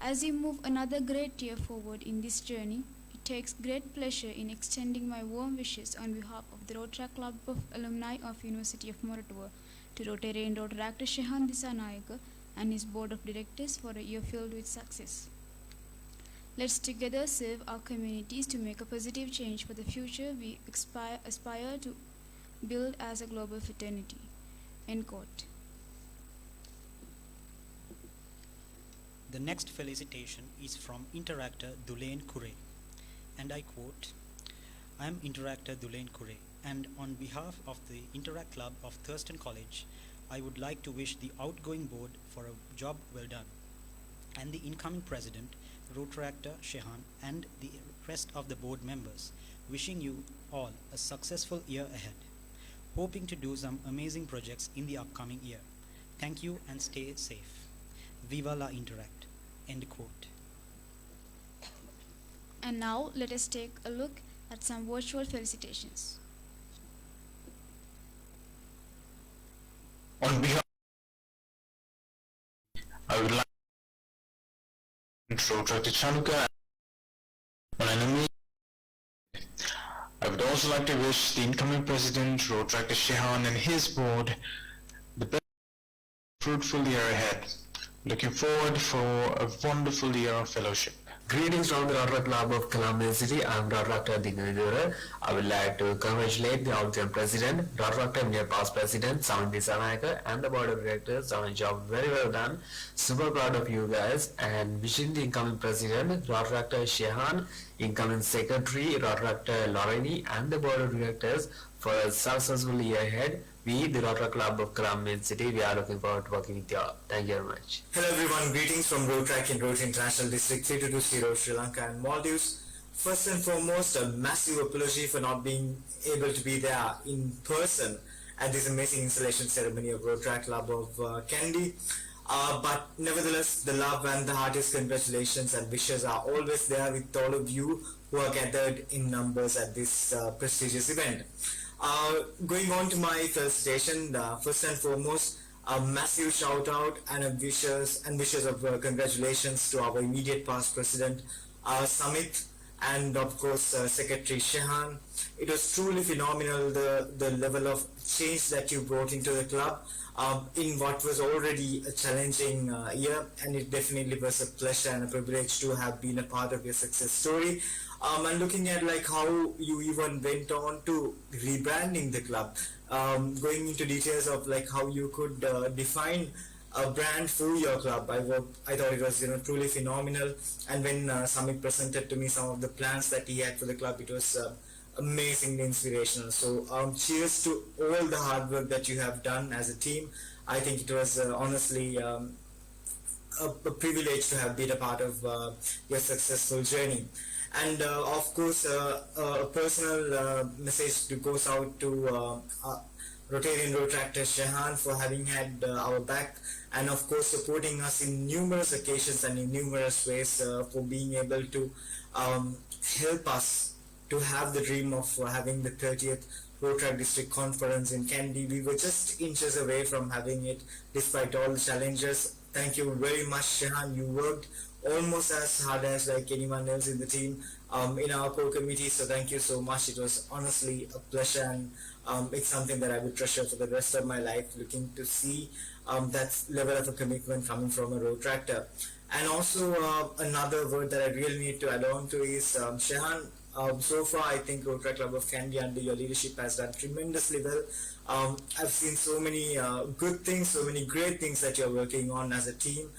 As you move another great year forward in this journey, it takes great pleasure in extending my warm wishes on behalf of the Rotaract Club of Alumni of University of Moratuwa to Rotarian Rotaract Shehan Dissanayake and his board of directors for a year filled with success. Let's together serve our communities to make a positive change for the future we aspire to build as a global fraternity. End quote. The next felicitation is from Interactor Dulain Kure, and I quote, I am Interactor Dulain Kure, and on behalf of the Interact Club of Thurston College, I would like to wish the outgoing board for a job well done, and the incoming president, Rotaractor Shehan, and the rest of the board members, wishing you all a successful year ahead, hoping to do some amazing projects in the upcoming year. Thank you and stay safe. Viva la Interact. End quote. And now let us take a look at some virtual felicitations. On behalf, I would like to Rotaract Chanukka on an amazing. I would also like to wish the incoming president, Rotaract Shehan, and his board the best fruitful year ahead. Looking forward for a wonderful year of fellowship. Greetings from the Rotaract Club of Kandy. I am Rotaract Dingadura. I would like to congratulate the outgoing president, Rotaract near past president, Shehan Dissanayake, and the board of directors on a job very well done. Super proud of you guys, and wishing the incoming president, Rotaract Shehan, incoming secretary, Rotaract Loreni, and the board of directors for a successful year ahead. We, the Rotaract Club of Kandy, we are looking forward to working with you all. Thank you very much. Hello everyone, greetings from Rotaract in Rotary International District 3220, Sri Lanka and Maldives. First and foremost, a massive apology for not being able to be there in person at this amazing installation ceremony of Rotaract Club of Kandy. But nevertheless, the love and the heartiest congratulations and wishes are always there with all of you who are gathered in numbers at this prestigious event. Going on to my felicitation, first and foremost, a massive shout out and wishes of congratulations to our immediate past president, Samit, and of course Secretary Shehan. It was truly phenomenal, the level of change that you brought into the club in what was already a challenging year, and it definitely was a pleasure and a privilege to have been a part of your success story. And looking at like how you even went on to rebranding the club, going into details of like how you could define a brand through your club. I thought it was truly phenomenal. And when Samit presented to me some of the plans that he had for the club, it was amazingly inspirational. So cheers to all the hard work that you have done as a team. I think it was honestly a privilege to have been a part of your successful journey. And of course, a personal message goes out to Rotarian Rotaractor Shehan for having had our back, and of course supporting us in numerous occasions and in numerous ways, for being able to help us to have the dream of having the 30th Rotaract District Conference in Kandy. We were just inches away from having it despite all the challenges. Thank you very much, Shehan. You worked almost as hard as like anyone else in the team in our core committee, so thank you so much. It was honestly a pleasure, and it's something that I would treasure for the rest of my life, looking to see that level of a commitment coming from a Rotaractor. And also another word that I really need to add on to is Shehan, so far I think Rotaract Club of Kandy under your leadership has done tremendously well. I've seen so many good things, so many great things that you're working on as a team,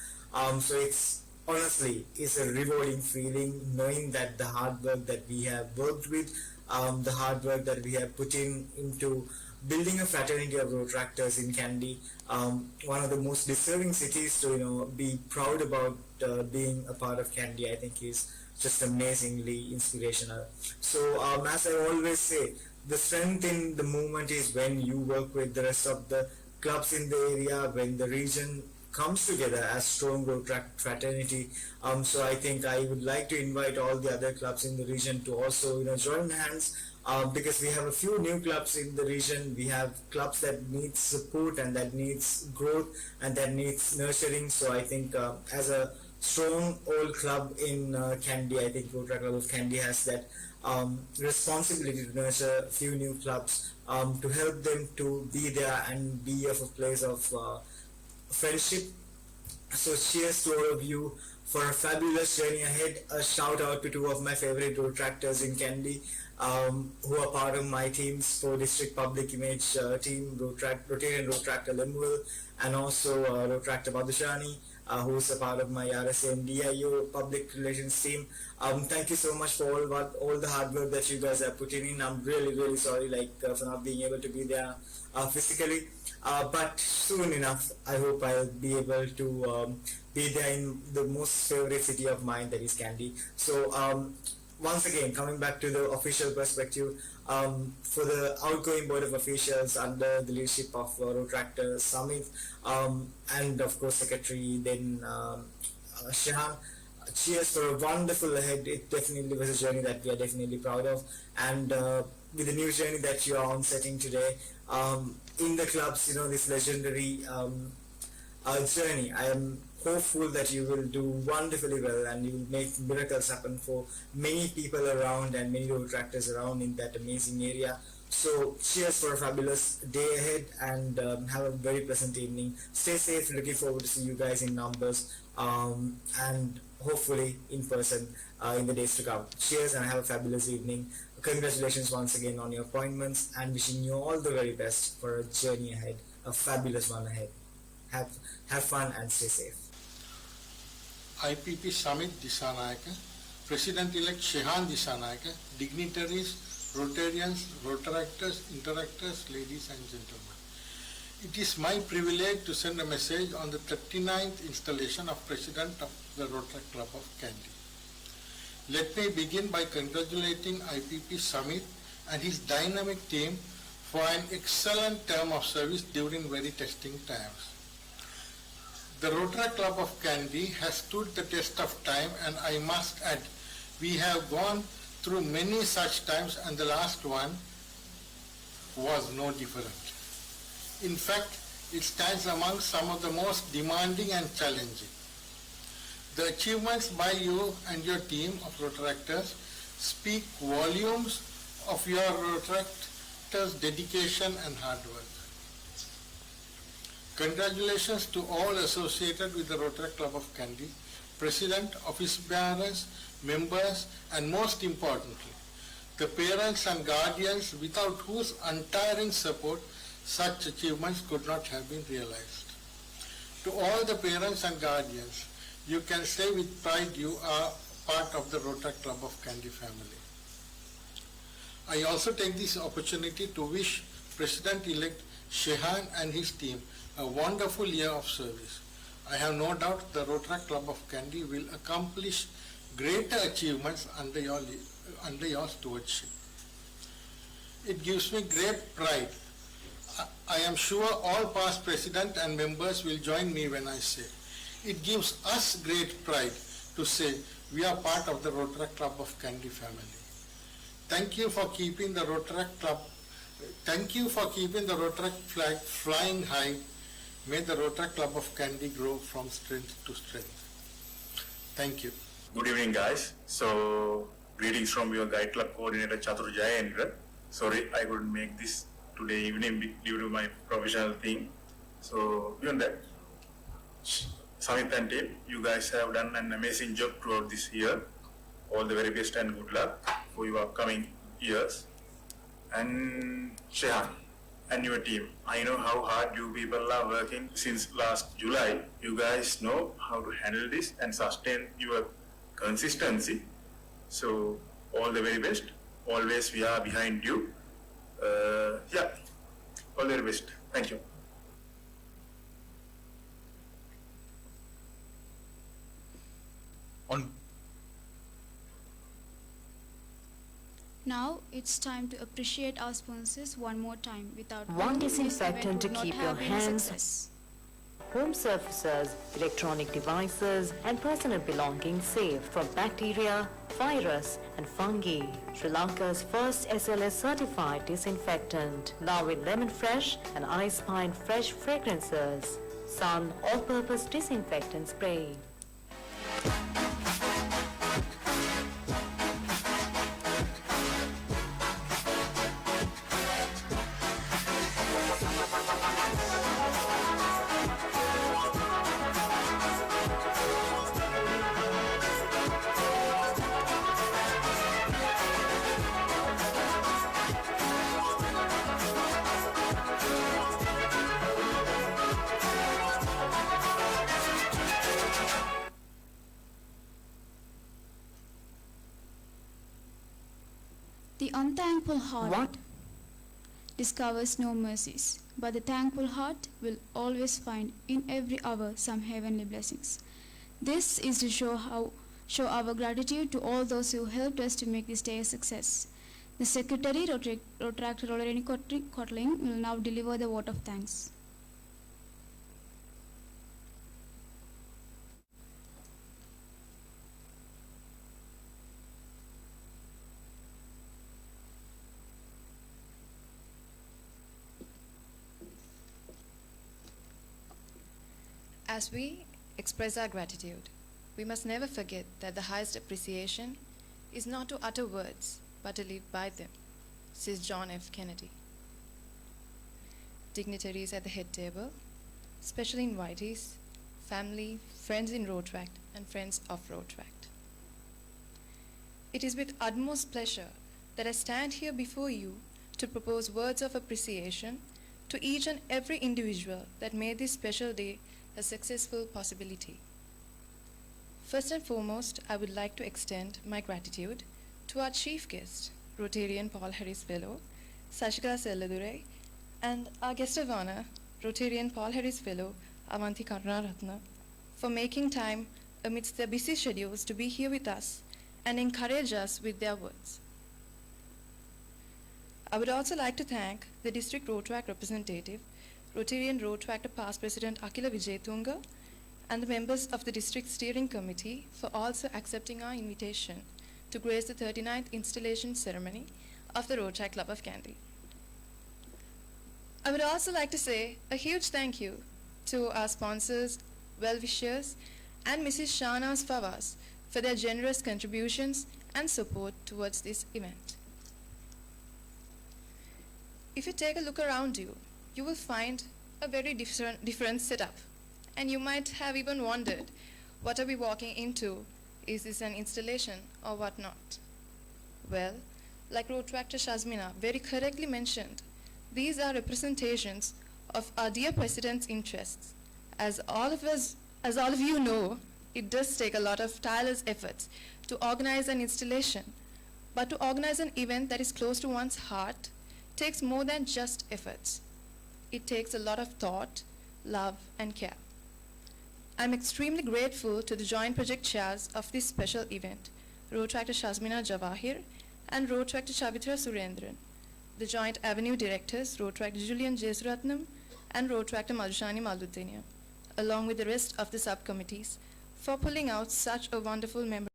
so it's honestly, it's a rewarding feeling knowing that the hard work that we have worked with, the hard work that we have put into building a fraternity of Rotaractors in Kandy, one of the most deserving cities to be proud about being a part of Kandy, I think is just amazingly inspirational. So as I always say, the strength in the movement is when you work with the rest of the clubs in the area, when the region comes together as strong Rotaract fraternity. So I think I would like to invite all the other clubs in the region to also join hands, because we have a few new clubs in the region. We have clubs that need support and that needs growth and that needs nurturing. So I think as a strong old club in Kandy. I think Rotaract Club of Kandy has that responsibility to nurture a few new clubs, to help them to be there and be of a place of friendship. So cheers to all of you for a fabulous journey ahead. A shout out to two of my favorite Rotaractors in Kandy, who are part of my team's for District Public Image team, Rotarian Rotaractor Lemuel, and also Rotaractor Badashani, who's a part of my RSA and DIO public relations team. Thank you so much for all the hard work that you guys are putting in. I'm really sorry for not being able to be there physically, but soon enough I hope I'll be able to be there in the most favorite city of mine, that is Kandy. So once again, coming back to the official perspective, for the outgoing board of officials under the leadership of Rotaractor Samit, and of course Secretary then Shehan, cheers for a wonderful ahead. It definitely was a journey that we are definitely proud of, and with the new journey that you are on setting today in the clubs, this legendary journey, I am hopeful that you will do wonderfully well and you will make miracles happen for many people around and many Rotaractors around in that amazing area. So cheers for a fabulous day ahead, and have a very pleasant evening. Stay safe, looking forward to see you guys in numbers, and hopefully in person in the days to come. Cheers and have a fabulous evening. Congratulations once again on your appointments, and wishing you all the very best for a journey ahead, a fabulous one ahead. Have fun and stay safe. IPP Shehan Dissanayake, President-elect Shehan Dissanayake, dignitaries, Rotarians, Rotaractors, interactors, ladies and gentlemen. It is my privilege to send a message on the 39th installation of President of the Rotaract Club of Kandy. Let me begin by congratulating IPP Samit and his dynamic team for an excellent term of service during very testing times. The Rotaract Club of Kandy has stood the test of time, and I must add, we have gone through many such times, and the last one was no different. In fact, it stands among some of the most demanding and challenging. The achievements by you and your team of Rotaractors speak volumes of your Rotaractors' dedication and hard work. Congratulations to all associated with the Rotaract Club of Kandy, President, office bearers, members, and most importantly, the parents and guardians without whose untiring support such achievements could not have been realized. To all the parents and guardians, you can say with pride you are part of the Rotaract Club of Kandy family. I also take this opportunity to wish President-elect Shehan and his team a wonderful year of service. I have no doubt the Rotaract Club of Kandy will accomplish greater achievements under your stewardship. It gives me great pride. I am sure all past presidents and members will join me when I say, it gives us great pride to say we are part of the Rotaract Club of Kandy family. Thank you for keeping the Rotaract flag flying high. May the Rotaract Club of Kandy grow from strength to strength. Thank you. Good evening, guys. So, greetings from your Guide Club coordinator Chatur Jayendra. Sorry, I couldn't make this today evening due to my professional thing. So, beyond that, Samit and team, you guys have done an amazing job throughout this year. All the very best and good luck for your upcoming years. And Shehan and your team, I know how hard you people are working since last July. You guys know how to handle this and sustain your consistency. So all the very best. Always we are behind you. Yeah, all the very best. Thank you. Now it's time to appreciate our sponsors one more time. Without One whom this disinfectant event to would not keep have your been a hands, success. home surfaces, electronic devices, and personal belongings safe from bacteria, virus, and fungi. Sri Lanka's first SLS certified disinfectant, now with lemon fresh and ice pine fresh fragrances. Sun all-purpose disinfectant spray. The unthankful heart discovers no mercies, but the thankful heart will always find in every hour some heavenly blessings. This is to show our gratitude to all those who helped us to make this day a success. The Secretary, Rotaract Kotling, will now deliver the vote of thanks. As we express our gratitude, we must never forget that the highest appreciation is not to utter words, but to live by them, says John F. Kennedy. Dignitaries at the head table, special invitees, family, friends in Rotaract, and friends of Rotaract. It is with utmost pleasure that I stand here before you to propose words of appreciation to each and every individual that made this special day a successful possibility. First and foremost, I would like to extend my gratitude to our chief guest, Rotarian Paul Harris Fellow, Sashikala Selladure, and our guest of honor, Rotarian Paul Harris Fellow, Avanti Karunaratna, for making time amidst their busy schedules to be here with us and encourage us with their words. I would also like to thank the District Rotaract representative, Rotarian Rotaract Past President Akila Vijayatunga, and the members of the District Steering Committee for also accepting our invitation to grace the 39th installation ceremony of the Rotaract Club of Kandy. I would also like to say a huge thank you to our sponsors, well-wishers, and Mrs. Shahnaz Fawaz for their generous contributions and support towards this event. If you take a look around you, you will find a very different setup. And you might have even wondered, what are we walking into? Is this an installation or what not? Well, like Rotaractor Shazmina very correctly mentioned, these are representations of our dear President's interests. As all of you know, it does take a lot of tireless efforts to organize an installation. But to organize an event that is close to one's heart takes more than just efforts. It takes a lot of thought, love, and care. I'm extremely grateful to the joint project chairs of this special event, Rotaractor Shazmina Jawahir and Rotaractor Chavitra Surendran, the joint avenue directors, Rotaractor Julian Jesuratnam and Rotaractor Madhushani Maludenia, along with the rest of the subcommittees, for pulling out such a wonderful member